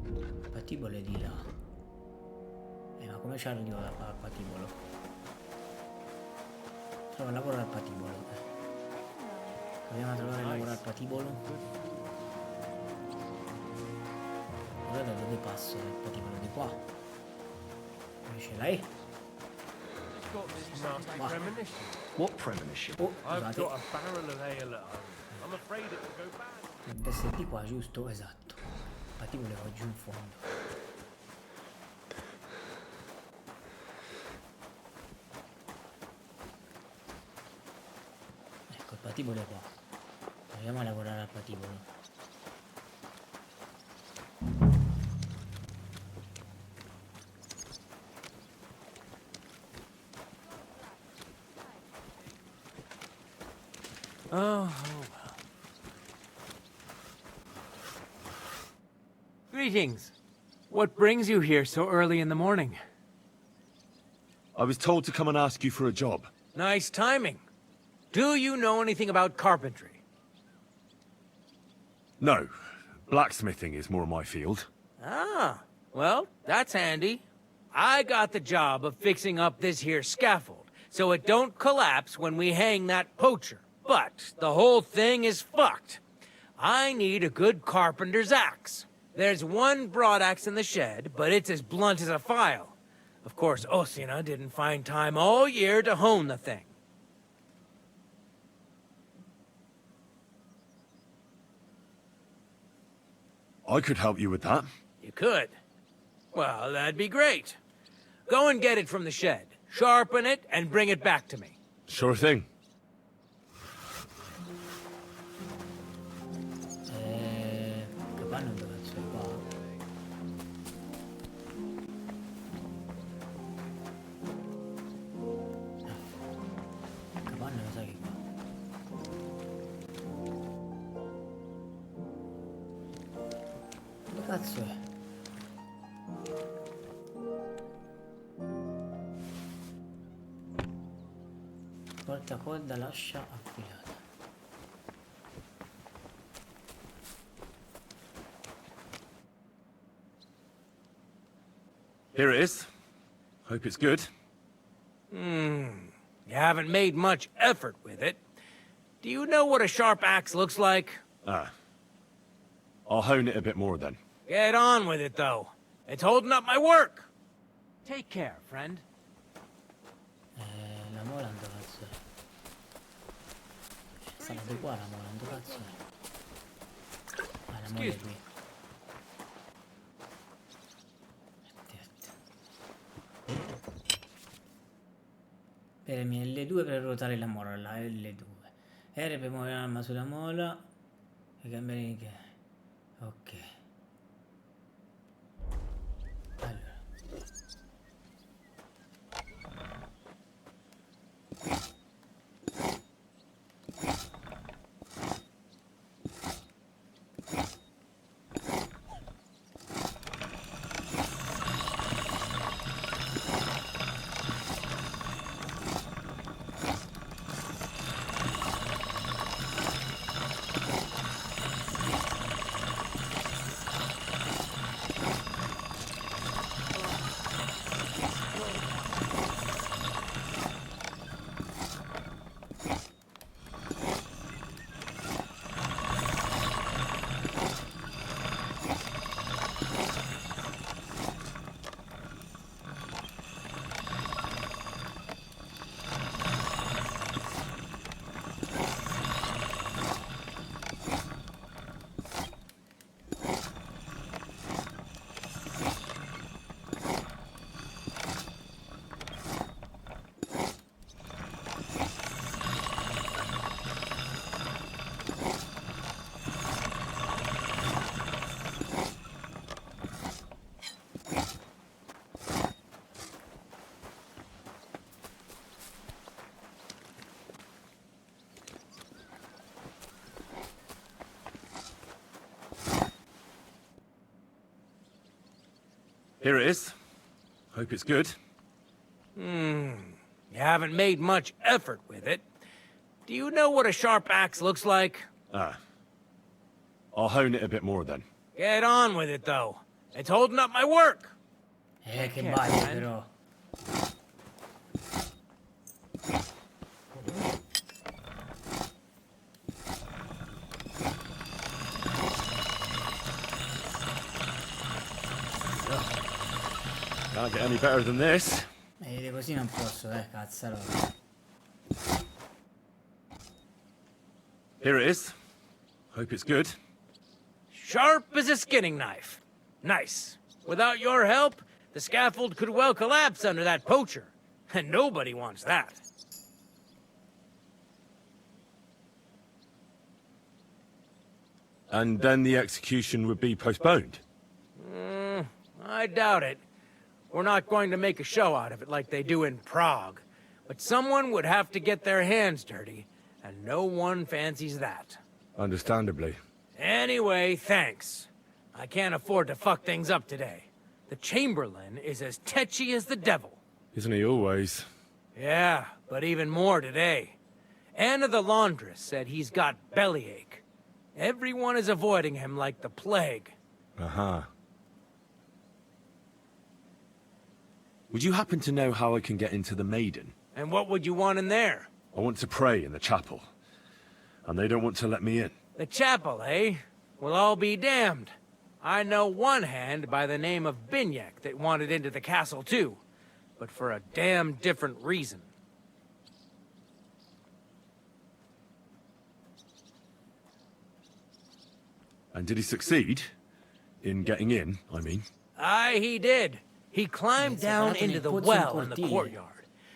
Il patibolo è di là. Ma come ci arrivo al patibolo? Trova lavoro al patibolo. Proviamo a trovare il lavoro al patibolo. Ora da dove passo il patibolo? Di qua. Dove ce l'hai? What premonition? Oh, I've scusate. got a barrel of ale at home. I'm afraid it will go bad. Dovrebbe essere di qua, giusto? Esatto. Il patibolo è giù in fondo. Il patibolo è qua. Proviamo a lavorare al patibolo. Oh, well. Greetings. What brings you here so early in the morning? I was told to come and ask you for a job. Nice timing. Do you know anything about carpentry? No. Blacksmithing is more my field. Ah, well, that's handy. I got the job of fixing up this here scaffold, so it don't collapse when we hang that poacher. But the whole thing is fucked. I need a good carpenter's axe. There's one broadaxe in the shed, but it's as blunt as a file. Of course, Osina didn't find time all year to hone the thing. I could help you with that. You could? Well, that'd be great. Go and get it from the shed, sharpen it, and bring it back to me. Sure thing. Capanna dove cazzo è qua? Capanna lo sai che qua? Dove cazzo è? Portacorda lascia affilata. Here it is. Hope it's good. You haven't made much effort with it. Do you know what a sharp axe looks like? Ah. I'll hone it a bit more then. Get on with it, though. It's holding up my work. Take care, friend. La mola dove cazzo è? Stanno di qua la mola, dove cazzo è? Ah, la mola è qui. Premi L2 per ruotare la mola, la L2. R per muovere l'arma sulla mola e cambiare di che. Ok. Allora. Here it is. Hope it's good. You haven't made much effort with it. Do you know what a sharp axe looks like? Ah. I'll hone it a bit more then. Get on with it, though. It's holding up my work. Che balle però. Can't get any better than this. Così non posso, cazzarola. Here it is. Hope it's good. Sharp as a skinning knife. Nice. Without your help, the scaffold could well collapse under that poacher. And nobody wants that. And then the execution would be postponed? I doubt it. We're not going to make a show out of it like they do in Prague. But someone would have to get their hands dirty, and no one fancies that. Understandably. Anyway, thanks. I can't afford to fuck things up today. The Chamberlain is as tetchy as the devil. Isn't he always? Yeah, but even more today. Anna the laundress said he's got bellyache. Everyone is avoiding him like the plague. Uh-huh. Would you happen to know how I can get into the Maiden? And what would you want in there? I want to pray in the chapel. And they don't want to let me in. The chapel, eh? Well, I'll be damned. I know one hand by the name of Binyak that wanted into the castle too, but for a damn different reason. And did he succeed? In getting in, I mean? Aye, he did. He climbed down into the well in the courtyard.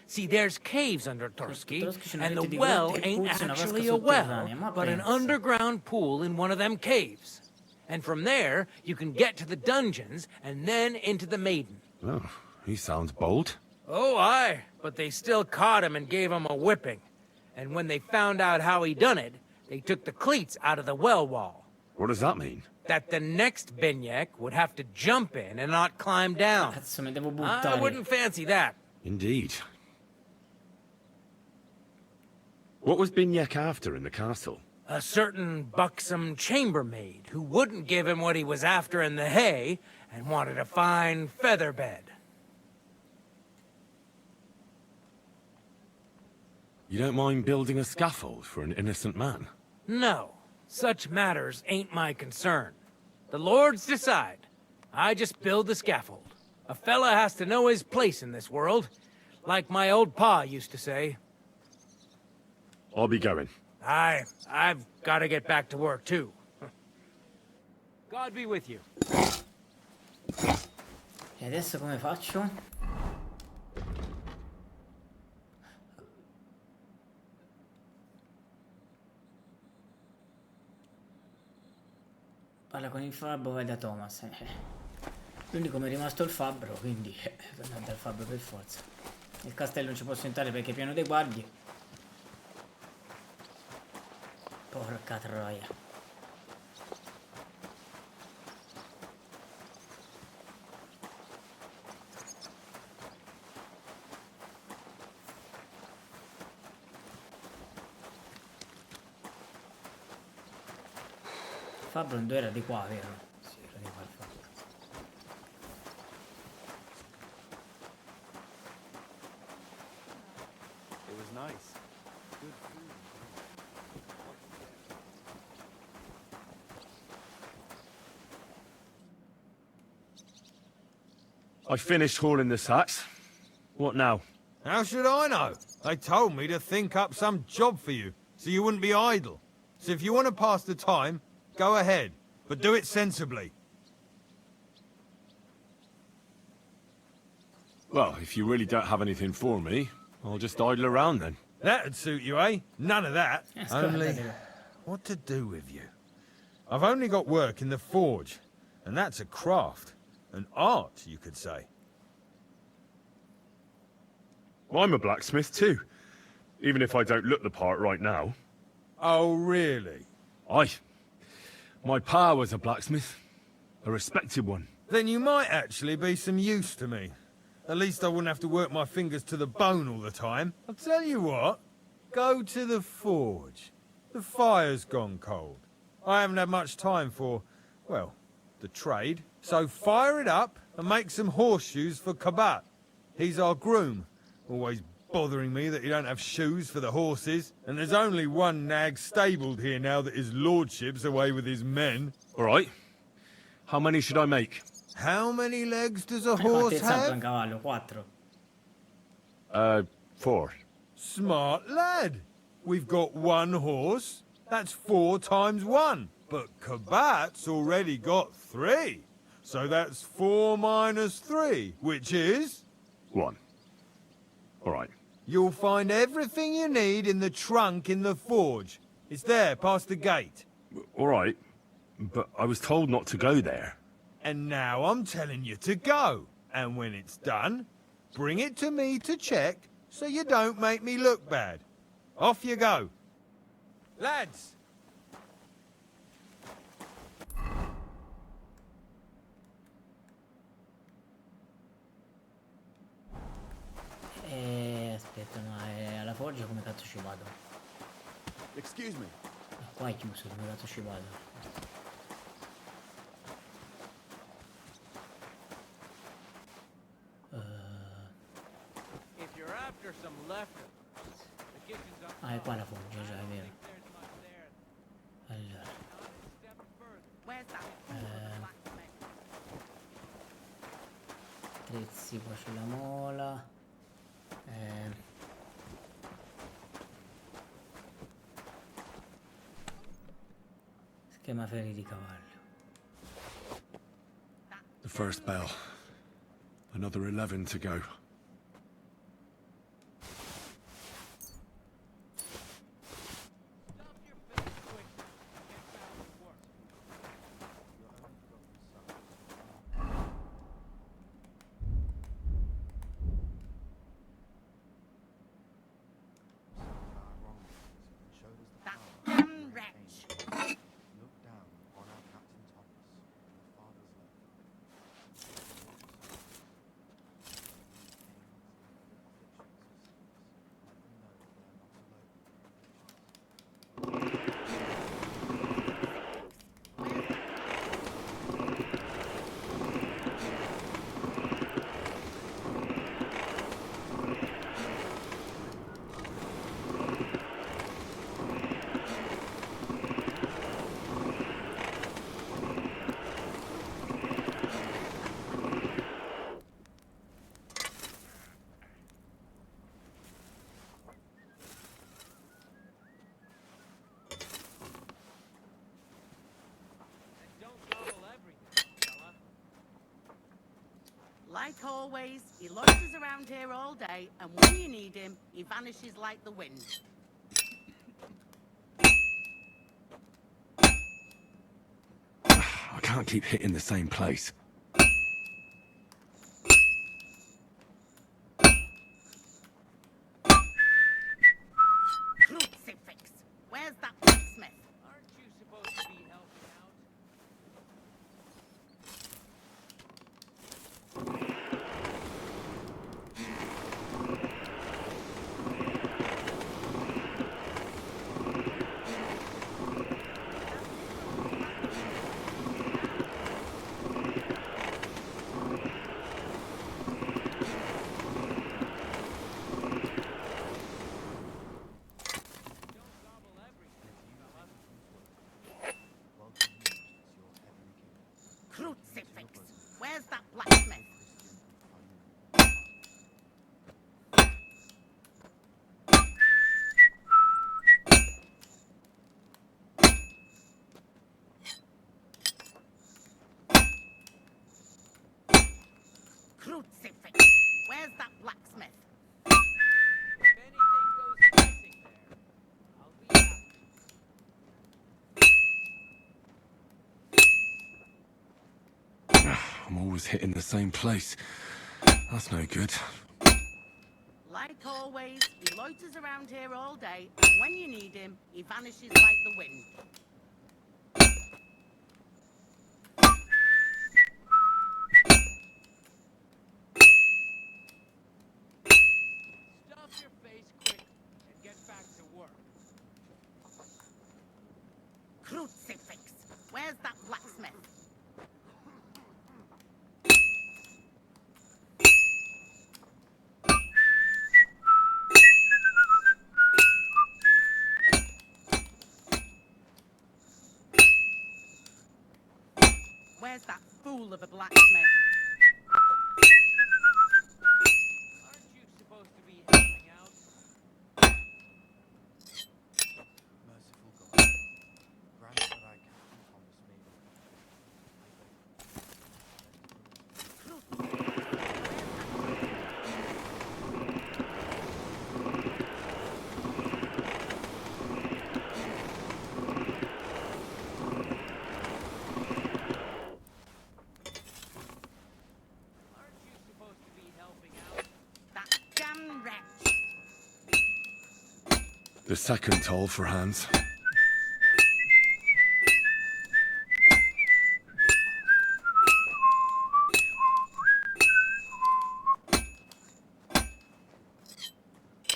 See, there's caves under Turski, and the well ain't actually a well, but an underground pool in one of them caves. And from there, you can get to the dungeons, and then into the Maiden. Oh, he sounds bold. Oh, aye, but they still caught him and gave him a whipping. And when they found out how he done it, they took the cleats out of the well wall. What does that mean? That the next Binyak would have to jump in and not climb down. I wouldn't fancy that. Indeed. What was Binyak after in the castle? A certain buxom chambermaid who wouldn't give him what he was after in the hay and wanted a fine feather bed. You don't mind building a scaffold for an innocent man? No, such matters ain't my concern. The lords decide. I just build the scaffold. A fella has to know his place in this world, like my old pa used to say. I'll be going. Aye, I've got to get back to work too. God be with you. E adesso come faccio? Parla con il fabbro, vai da Thomas. L'unico mi è rimasto il fabbro, quindi tornare dal fabbro per forza. Il castello non ci posso entrare perché è pieno di guardie. Porca troia. Fabbro non era di qua, vero? Sì, era di qua il fabbro. It was nice. Good food. I finished hauling the sacks. What now? How should I know? They told me to think up some job for you, so you wouldn't be idle. So if you want to pass the time, go ahead, but do it sensibly. Well, if you really don't have anything for me, I'll just idle around then. That'd suit you, eh? None of that. Yes, Only, go ahead. what to do with you? I've only got work in the forge, and that's a craft. An art, you could say. Well, I'm a blacksmith too, even if I don't look the part right now. Oh, really? Aye. My pa was a blacksmith. A respected one. Then you might actually be some use to me. At least I wouldn't have to work my fingers to the bone all the time. I'll tell you what. Go to the forge. The fire's gone cold. I haven't had much time for, well, the trade. So fire it up and make some horseshoes for Kabat. He's our groom. Always bothering me that he don't have shoes for the horses. And there's only one nag stabled here now that his lordship's away with his men. All right. How many should I make? How many legs does a horse have? Un cavallo, 4. 4. Smart lad. We've got one horse. That's 4 times 1. But Kabat's already got 3. So that's 4 minus 3, which is... 1. All right. You'll find everything you need in the trunk in the forge. It's there, past the gate. All right. But I was told not to go there. And now I'm telling you to go. And when it's done, bring it to me to check so you don't make me look bad. Off you go. Lads! Io come cazzo ci vado? Excuse me. Qua è chiuso, come cazzo ci vado? If you're after some leftovers, the kitchen's up. Ah, è qua la foggia, già, è vero. Allora. Attrezzi, qua c'è la mola. Schema ferri di cavallo. The first bell. Another 11 to go. Like always, he loiters around here all day, and when you need him, he vanishes like the wind. I can't keep hitting the same place. Crucifix! Where's that blacksmith? Aren't you supposed to be helping out? Crucifix! Where's that blacksmith? Crucifix! Where's that blacksmith? If anything goes missing there, I'll be happy. I'm always hitting the same place. That's no good. Like always, he loiters around here all day, and when you need him, he vanishes like the wind. Stuff your face quick and get back to work. Crucifix! Where's that blacksmith? Where's that fool of a blacksmith? Aren't you supposed to be helping out? Merciful God, grant that I Captain Thomas Aren't you supposed to be helping out? That damn wretch! The second toll for Hans.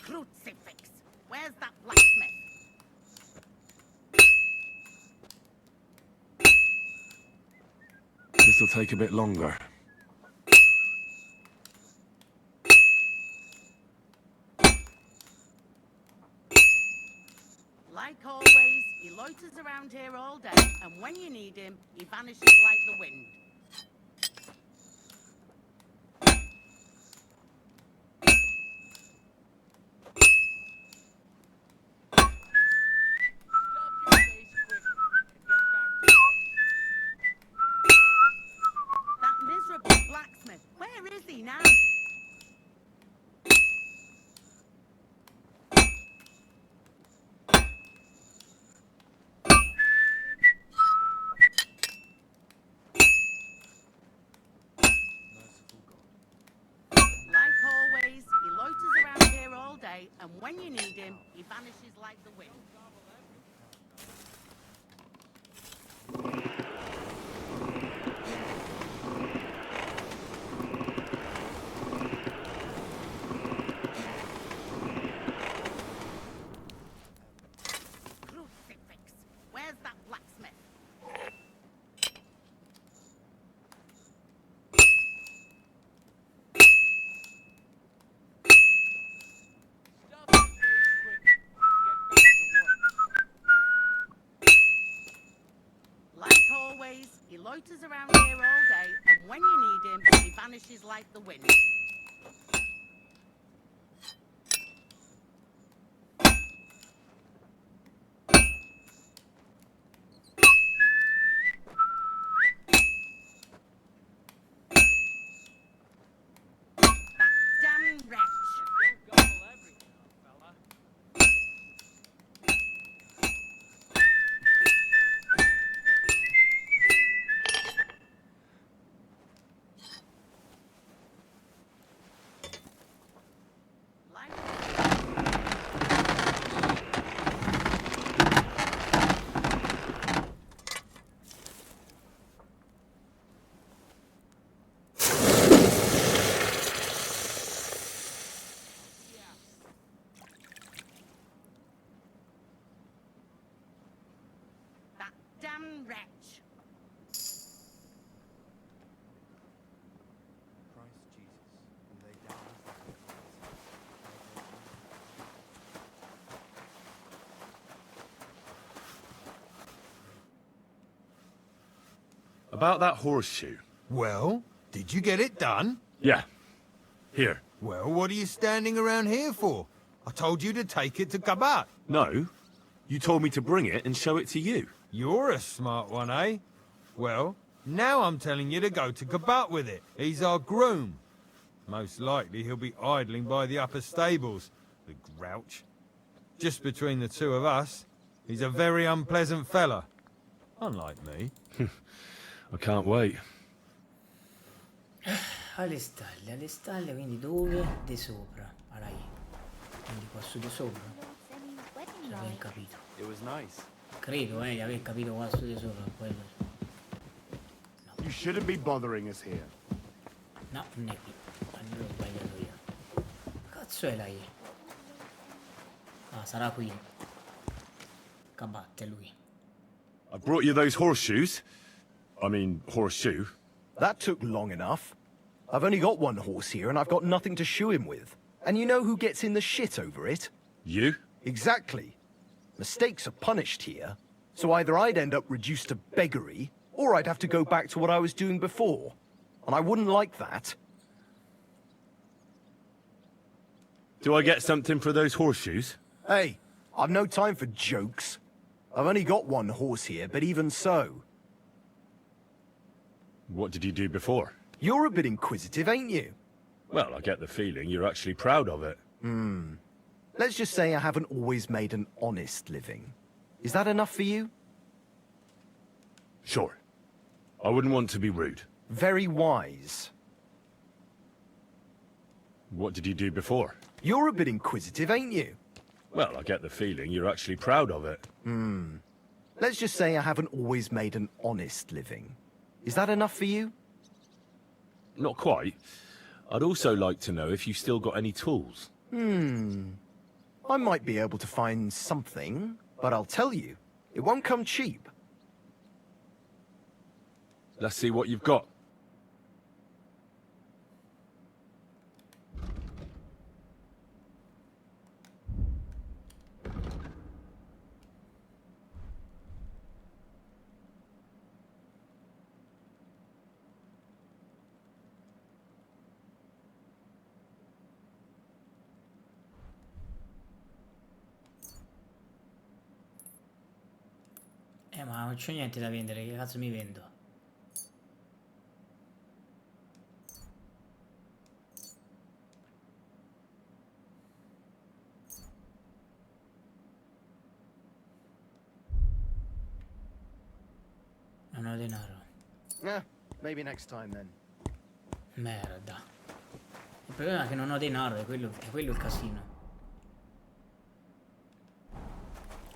Crucifix! this'll take a bit longer. Like always, he loiters around here all day, and when you need him, he vanishes like the wind. That miserable blacksmith, where is he now? Like always, he loiters around here all day, and when you need him, he vanishes like the wind. Crucifix, where's that blacksmith? Like always, he loiters around here all day, and when you need him, he vanishes like the wind. That damn wretch! That damn wretch! About that horseshoe. Well, did you get it done? Yeah. Here. Well, what are you standing around here for? I told you to take it to Kabat. No. You told me to bring it and show it to you. You're a smart one, eh? Well, now I'm telling you to go to Kabat with it. He's our groom. Most likely he'll be idling by the upper stables, the grouch. Just between the two of us, he's a very unpleasant fella. Unlike me. I can't wait. Alle stalle, quindi dove? Di sopra, alla I. Quindi qua su di sopra. Se aver capito. It was nice. Credo, di aver capito qua su di sopra. Quello. You shouldn't be bothering us here. No, non è qui. Allora ho sbagliato io. Cazzo è la I? Ah, sarà qui. Cabatte lui. I brought you those horseshoes. I mean, horseshoe. That took long enough. I've only got one horse here and I've got nothing to shoe him with. And you know who gets in the shit over it? You? Exactly. Mistakes are punished here, so either I'd end up reduced to beggary, or I'd have to go back to what I was doing before. And I wouldn't like that. Do I get something for those horseshoes? Hey, I've no time for jokes. I've only got one horse here, but even so. What did you do before? You're a bit inquisitive, ain't you? Well, I get the feeling you're actually proud of it. Let's just say I haven't always made an honest living. Is that enough for you? Sure. I wouldn't want to be rude. Very wise. What did you do before? You're a bit inquisitive, ain't you? Well, I get the feeling you're actually proud of it. Let's just say I haven't always made an honest living. Is that enough for you? Not quite. I'd also like to know if you still got any tools. I might be able to find something, but I'll tell you, it won't come cheap. Let's see what you've got. Ma non c'ho niente da vendere, che cazzo mi vendo? Non ho denaro. Maybe next time then. Merda. Il problema è che non ho denaro, è quello il casino.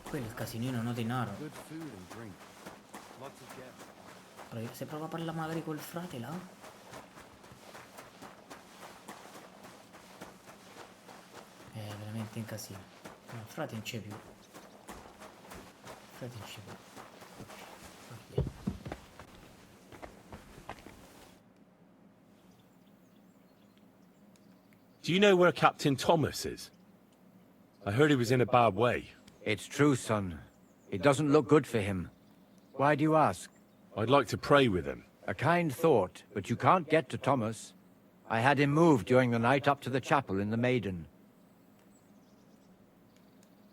Quello è il casino, io non ho denaro. Se prova a parlare magari col frate là. È veramente in casino. No, il frate non c'è più. Il frate non c'è più. Do you know where Captain Thomas is? I heard he was in a bad way. It's true, son. It doesn't look good for him. Why do you ask? I'd like to pray with him. A kind thought, but you can't get to Thomas. I had him moved during the night up to the chapel in the Maiden.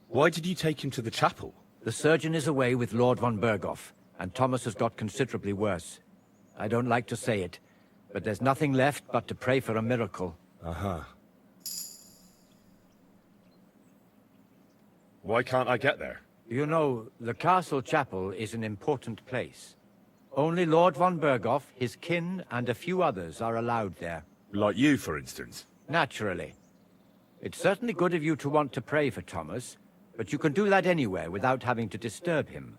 Why did you take him to the chapel? The surgeon is away with Lord von Berghoff, and Thomas has got considerably worse. I don't like to say it, but there's nothing left but to pray for a miracle. Uh-huh. Why can't I get there? You know, the castle chapel is an important place. Only Lord von Berghoff, his kin, and a few others are allowed there. Like you, for instance? Naturally. It's certainly good of you to want to pray for Thomas, but you can do that anywhere without having to disturb him.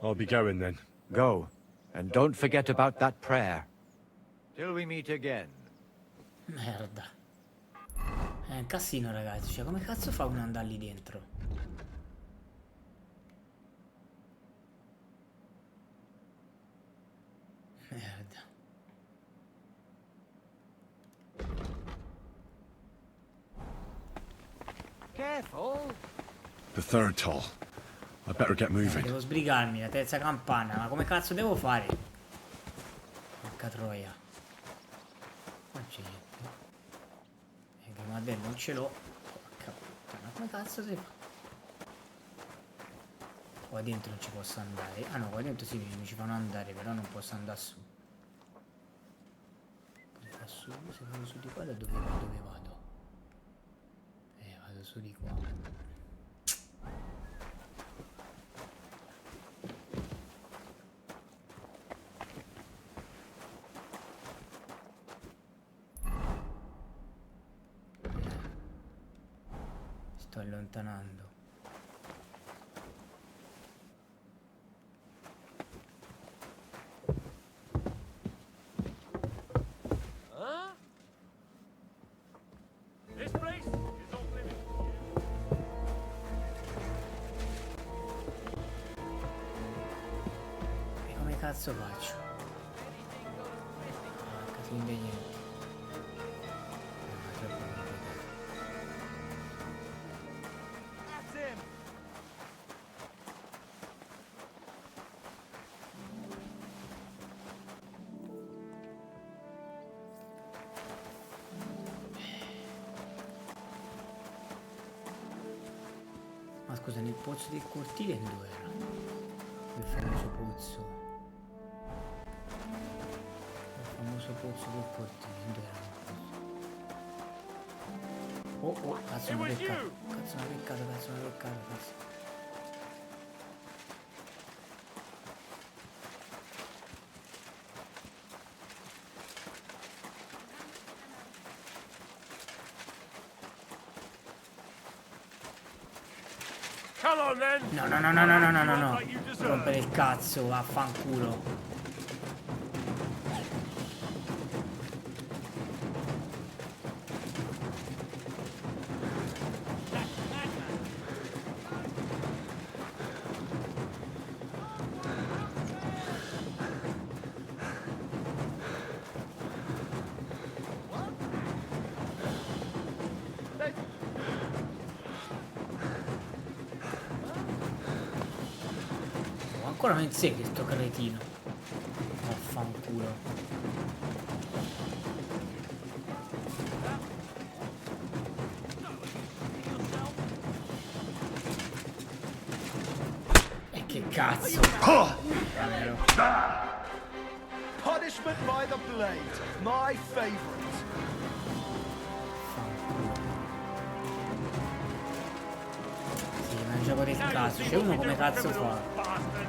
I'll be going then. Go, and don't forget about that prayer. Till we meet again. Merda. È un casino, ragazzi. Cioè, come cazzo fa uno ad andare lì dentro? Merda. Careful. The third toll. I better get moving. Devo sbrigarmi, la terza campana. Ma come cazzo devo fare? Porca troia. Non c'è niente. Vabbè, non ce l'ho. Porca puttana, come cazzo si fa? Qua dentro non ci posso andare. Ah no, qua dentro sì, mi ci fanno andare, però non posso andare su. Su, se vado su di qua, da dove vado? Vado su di qua. Sto allontanando. This place is off limits. E come cazzo faccio? Casino di niente. Ma scusa, nel pozzo del cortile dove era? Il famoso pozzo. Il famoso pozzo del cortile, dove era il pozzo? Oh, cazzo mi ha beccato. Cazzo mi ha beccato. No. Rompere il cazzo, vaffanculo. ancora non segue sto cretino. Vaffanculo. E che cazzo? Punishment by the blade, my favorite. Sì, ma è un gioco del cazzo. C'è uno come cazzo fa?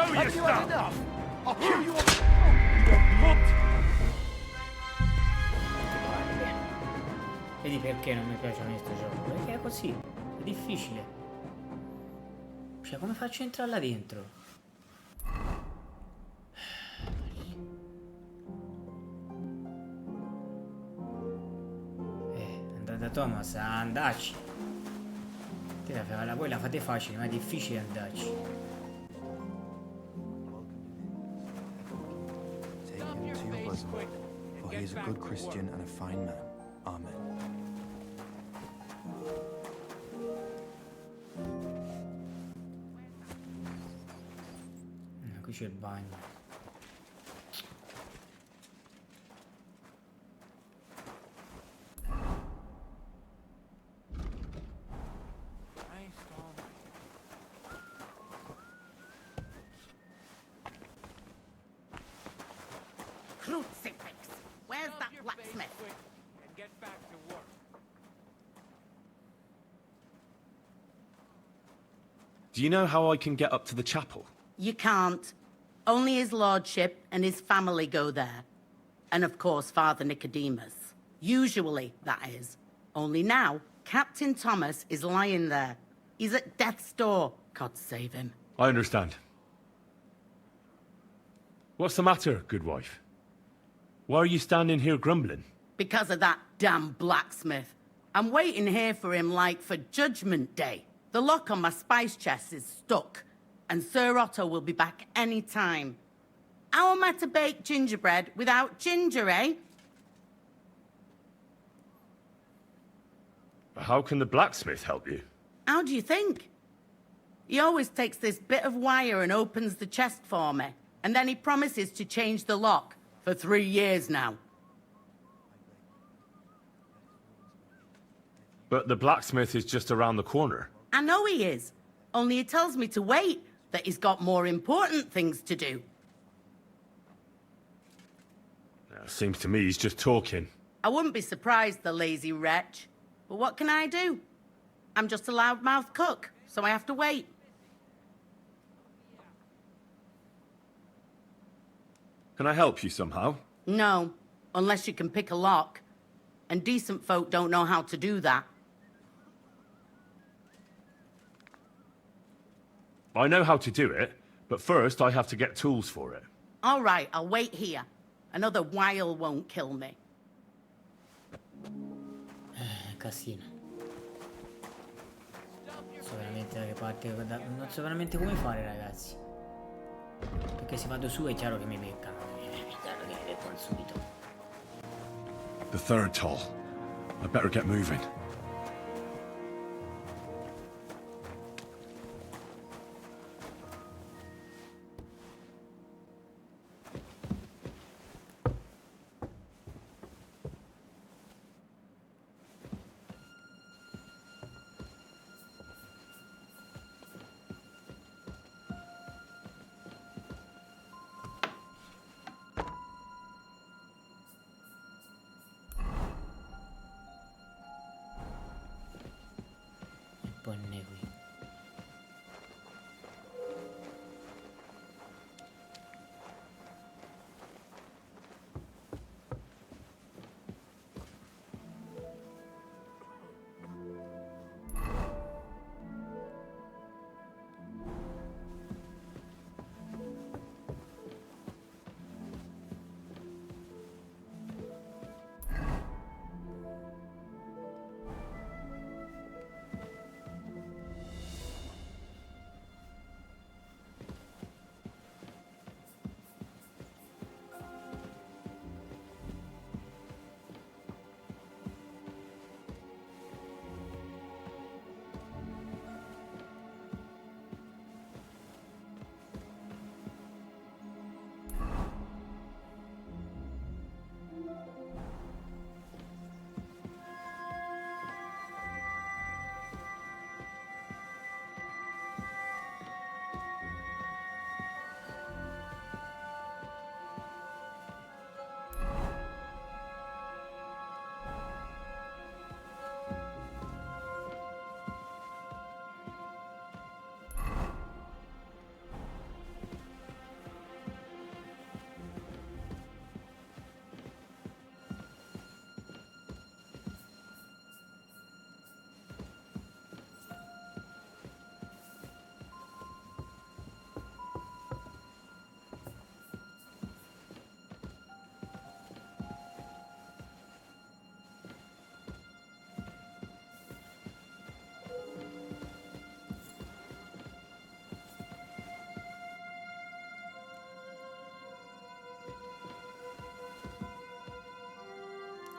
Have you had enough? I'll kill you all. Vedi perché non mi piace a me sto gioco? Perché è così, è difficile. Cioè, come faccio a entrare là dentro? Andate da Thomas a andarci. Voi la fate facile, ma è difficile andarci. Take him to your bosom, for he is a good Christian and a fine man. Amen. Qui c'è il bagno. Crucifix! Where's that blacksmith? And get back to work. Do you know how I can get up to the chapel? You can't. Only his lordship and his family go there. And of course, Father Nicodemus. Usually, that is. Only now, Captain Thomas is lying there. He's at death's door. God save him. I understand. What's the matter, good wife? Why are you standing here grumbling? Because of that damn blacksmith. I'm waiting here for him like for Judgment Day. The lock on my spice chest is stuck. And Sir Otto will be back any time. How am I to bake gingerbread without ginger, eh? How can the blacksmith help you? How do you think? He always takes this bit of wire and opens the chest for me. And then he promises to change the lock for 3 years now. But the blacksmith is just around the corner. I know he is. Only he tells me to wait, that he's got more important things to do. Seems to me he's just talking. I wouldn't be surprised, the lazy wretch. But what can I do? I'm just a loudmouth cook, so I have to wait. Can I help you somehow? No, unless you can pick a lock. And decent folk don't know how to do that. I know how to do it, but first I have to get tools for it. All right, I'll wait here. Another while won't kill me. Casino. Non so veramente da che parte. Non so veramente come fare, ragazzi. Perché se vado su è chiaro che mi beccano. È chiaro che mi beccano subito. The third toll. I better get moving.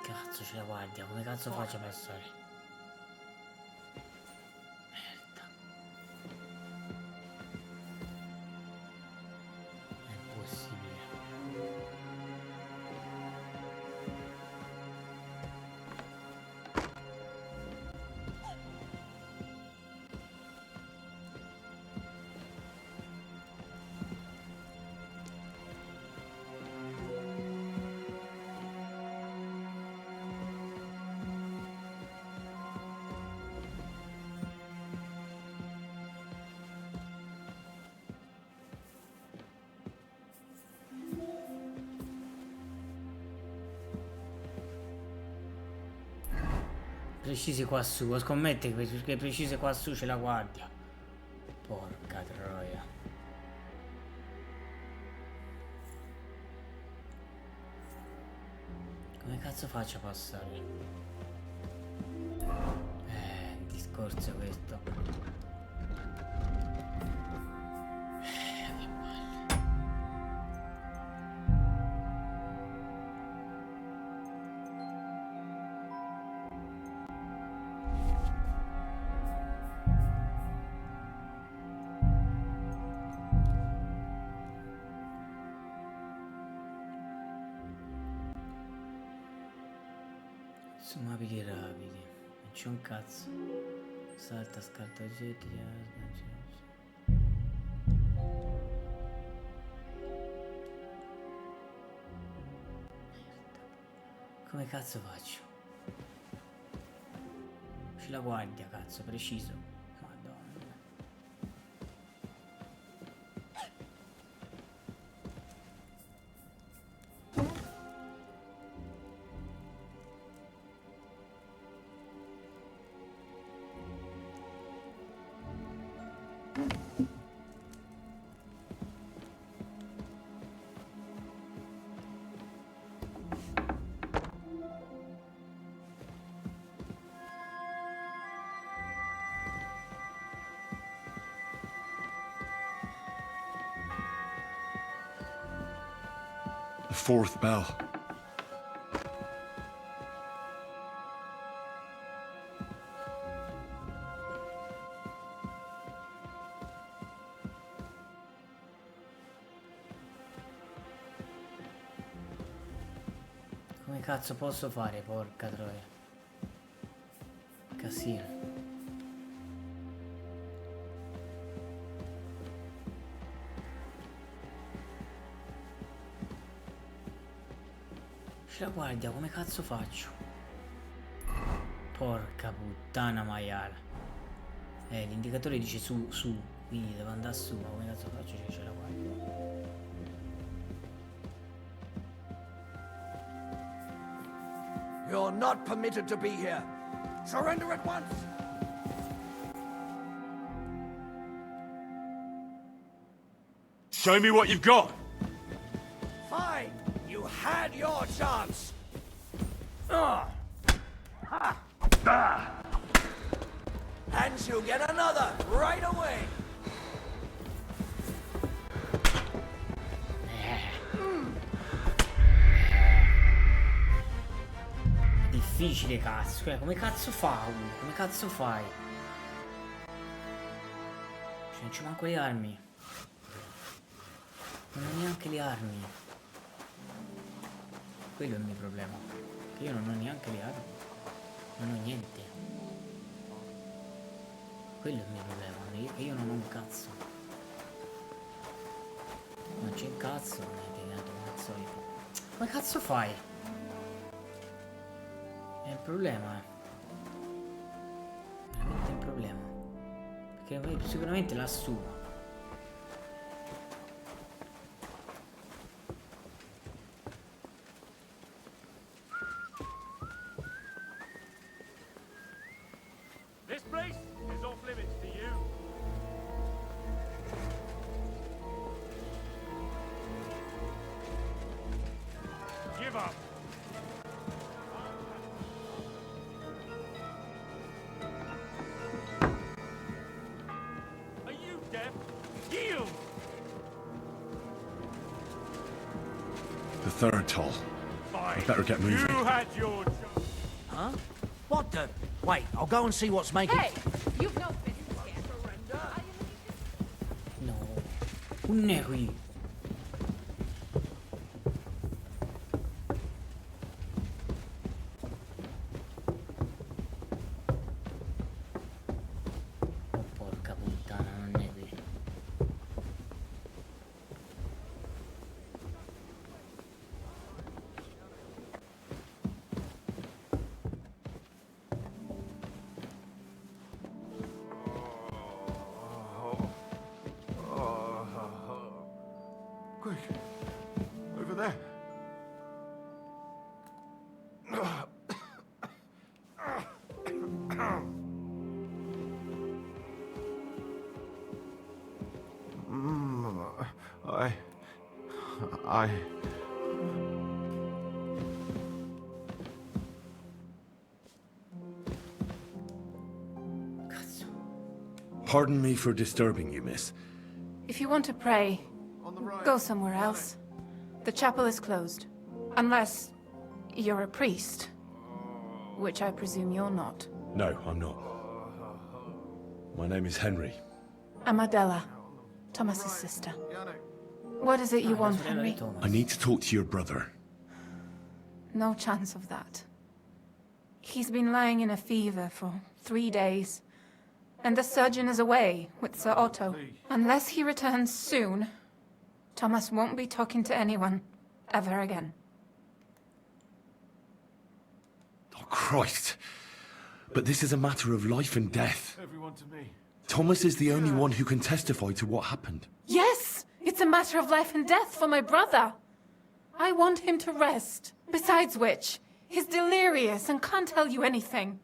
Cazzo c'è la guardia, come cazzo faccio a passare? Merda. È impossibile. Precisi qua su, scommetti che precisi qua su c'è la guardia. Porca troia. Come cazzo faccio a passare? Il discorso è questo. Sono abili rapidi, non c'è un cazzo. Salta, scarta oggetti, come cazzo faccio? C'è la guardia, cazzo, preciso. Madonna. The fourth bell. Come cazzo posso fare, porca troia? Casino. C'è la guardia, come cazzo faccio? Porca puttana maiala. L'indicatore dice su, quindi devo andare su, ma come cazzo faccio? C'è la guardia. You're not permitted to be here. Surrender at once. Show me what you've got. Fine. You had your chance. And you get another right away. Difficile cazzo, come cazzo fa uno? Come cazzo fai? Cioè, non c'ho manco le armi. Non ho neanche le armi. Quello è il mio problema. Che io non ho neanche le armi. Non ho niente. Quello è il mio problema. Che io non ho un cazzo. Non c'è un cazzo, non è tirato un cazzo io. Come cazzo fai? È il problema, veramente un problema. Perché sicuramente lassù. This place is off limits to you. Give up. The third toll. I better get moving. You had your... Huh? What the? Wait, I'll go and see what's making... Hey! You've no business here. Surrender. No. Un è qui. Oh, porca puttana, non è qui. Quick. Over there. I... Pardon me for disturbing you, miss. If you want to pray, go somewhere else. The chapel is closed. Unless you're a priest. Which I presume you're not. No, I'm not. My name is Henry. I'm Adela, Thomas's sister. What is it you want, Henry? I need to talk to your brother. No chance of that. He's been lying in a fever for 3 days. And the surgeon is away with Sir Otto. Unless he returns soon, Thomas won't be talking to anyone ever again. Oh, Christ. But this is a matter of life and death. Everyone to me. Thomas is the only one who can testify to what happened. Yes! It's a matter of life and death for my brother. I want him to rest. Besides which, he's delirious and can't tell you anything.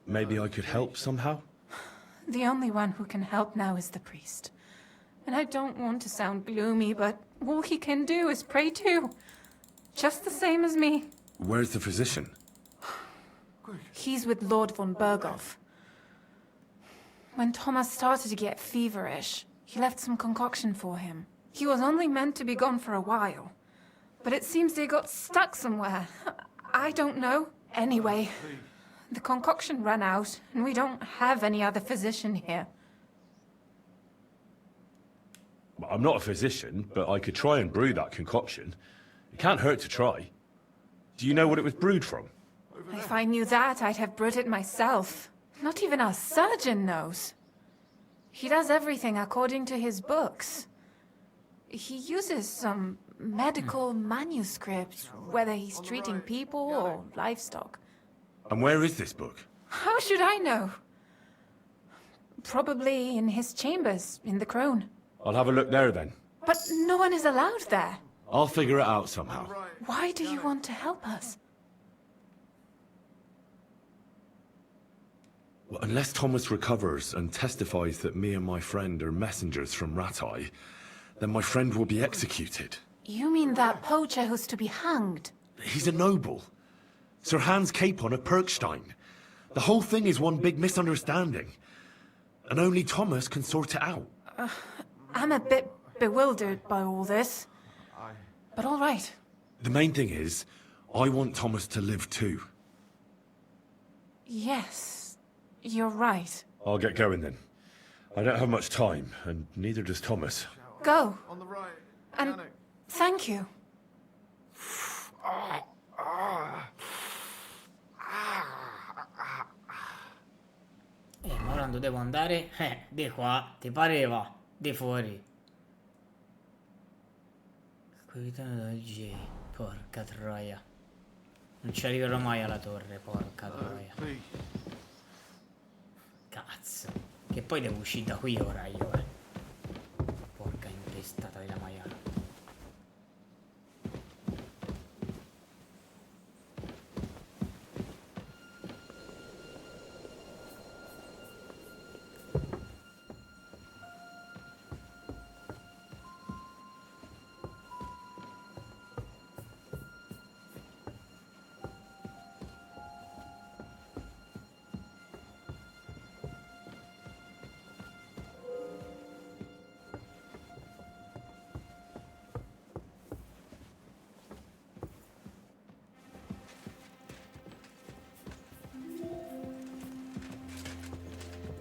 Maybe I could help somehow? The only one who can help now is the priest. And I don't want to sound gloomy, but all he can do is pray too. Just the same as me. Where's the physician? He's with Lord von Berghoff. When Thomas started to get feverish, he left some concoction for him. He was only meant to be gone for a while. But it seems they got stuck somewhere. I don't know. Anyway, the concoction ran out, and we don't have any other physician here. I'm not a physician, but I could try and brew that concoction. It can't hurt to try. Do you know what it was brewed from? If I knew that, I'd have brewed it myself. Not even our surgeon knows. He does everything according to his books. He uses some medical manuscript, whether he's treating people or livestock. And where is this book? How should I know? Probably in his chambers, in the Crone. I'll have a look there then. But no one is allowed there. I'll figure it out somehow. Why do you want to help us? Well, unless Thomas recovers and testifies that me and my friend are messengers from Ratai, then my friend will be executed. You mean that poacher who's to be hanged? He's a noble. Sir Hans Capon of Perkstein. The whole thing is one big misunderstanding. And only Thomas can sort it out. I'm a bit bewildered by all this. But all right. The main thing is, I want Thomas to live too. Yes, you're right. I'll get going then. I don't have much time, and neither does Thomas. Go. And thank you. Ma quando devo andare? Di qua, ti pareva? Di fuori. Capitano del G. Porca troia. Non ci arriverò mai alla torre, porca troia. Cazzo. Che poi devo uscire da qui ora io, Porca impestata della maiala.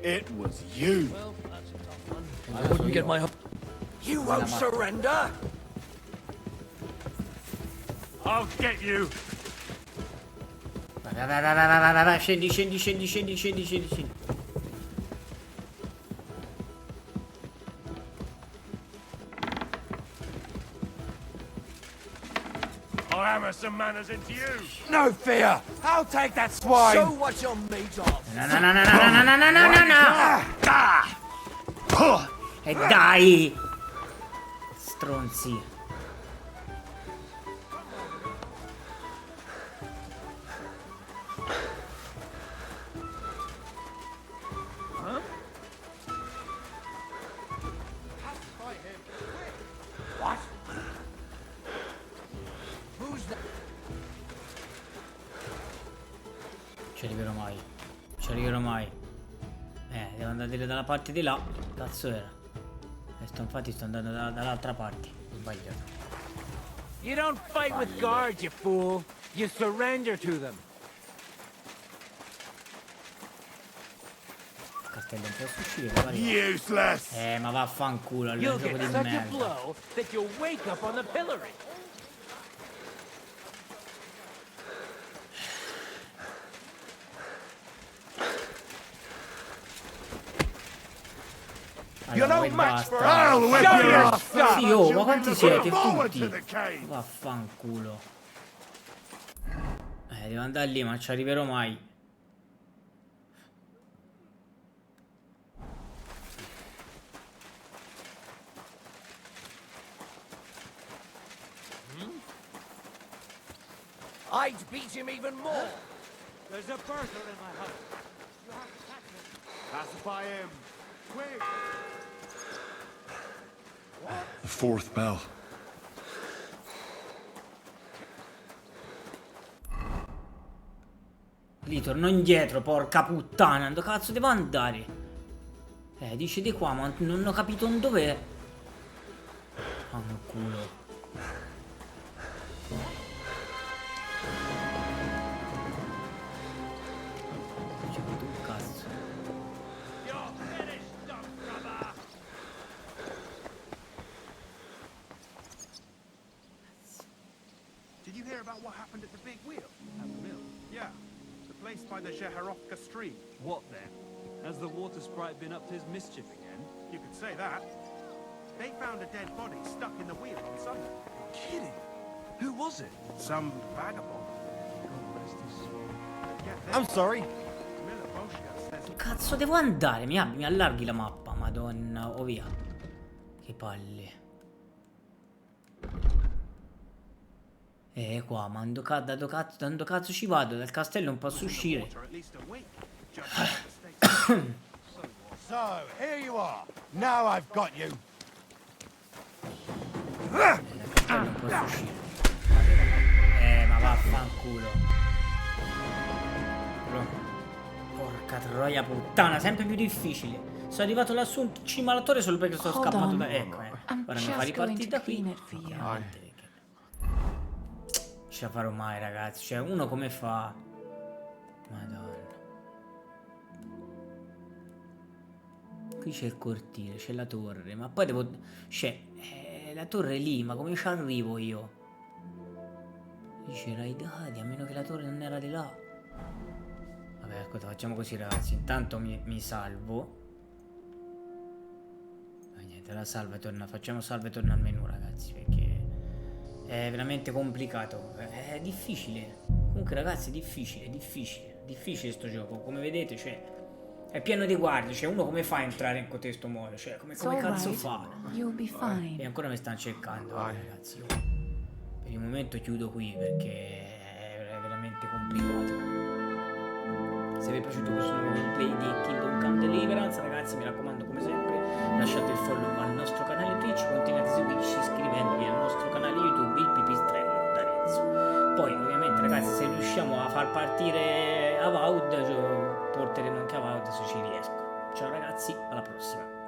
It was you. Well, that's a tough one. I wouldn't get my... You won't surrender? I'll get you. Vai, scendi. I'll hammer some manners into you. No fear! I'll take that swine! Show what you're made of. No. E dai! Stronzi. What? Who's that? Ci arriverò mai. Devo andare dalla parte di là. Cazzo era? Infatti sto andando dall'altra parte. Ho sbagliato. You don't fight with guards, you fool. You surrender to them. Castello non posso uscire. Useless. Ma vaffanculo, allora You'll gioco get di such a merda. blow that you'll wake up on the pillory. Allora, poi basta. Sì, oh, ma quanti siete tutti? Vaffanculo. Devo andare lì, ma non ci arriverò mai. I'd beat him even more. There's a burglar in my house. You have to catch him. Pacify him. Quick. The fourth bell. Lì torno indietro, porca puttana. Dove cazzo devo andare? Dice di qua, ma non ho capito dov'è. Fanculo. Did you hear about what happened at the big wheel? At the mill? Yeah. The place by the Jeherovka stream. What then? Has the water sprite been up to his mischief again? You could say that. They found a dead body stuck in the wheel on Sunday. You're kidding. Who was it? Some vagabond. God rest his soul. I'm sorry. Cazzo devo andare? Mi allarghi la mappa, madonna. O via. Che palle. Qua, ma dando cazzo ci vado? Dal castello non posso uscire. So, here you are. Now I've got you. Dal castello non posso uscire. Ma vaffanculo. Porca troia puttana, sempre più difficile. Sono arrivato lassù in cima alla torre solo perché sono scappato da... Ecco, ora mi fa ripartire da qui. Ce la farò mai, ragazzi. Cioè, uno come fa? Madonna. Qui c'è il cortile, c'è la torre. Ma poi devo... Cioè, la torre è lì, ma come ci arrivo io? Dice raidati, a meno che la torre non era di là. Vabbè, ascolta, facciamo così, ragazzi. Intanto mi salvo. Niente, la salva e torna. Facciamo salva e torna al menu, ragazzi, perché... è veramente complicato, è difficile. Comunque ragazzi è difficile sto gioco. Come vedete, cioè, è pieno di guardie. Cioè, uno come fa a entrare in questo modo? Cioè, come cazzo fa? E ancora mi stanno cercando, ragazzi. Io per il momento chiudo qui perché è veramente complicato. Se vi è piaciuto questo nuovo gameplay di Kingdom Come Deliverance, ragazzi, mi raccomando, come sempre, lasciate il follow al nostro canale Twitch, continuate a seguirci iscrivendovi al nostro canale YouTube, il Pipistrelli d'Arezzo. Poi, ovviamente, ragazzi, se riusciamo a far partire Avowed, porteremo anche Avowed se ci riesco. Ciao ragazzi, alla prossima.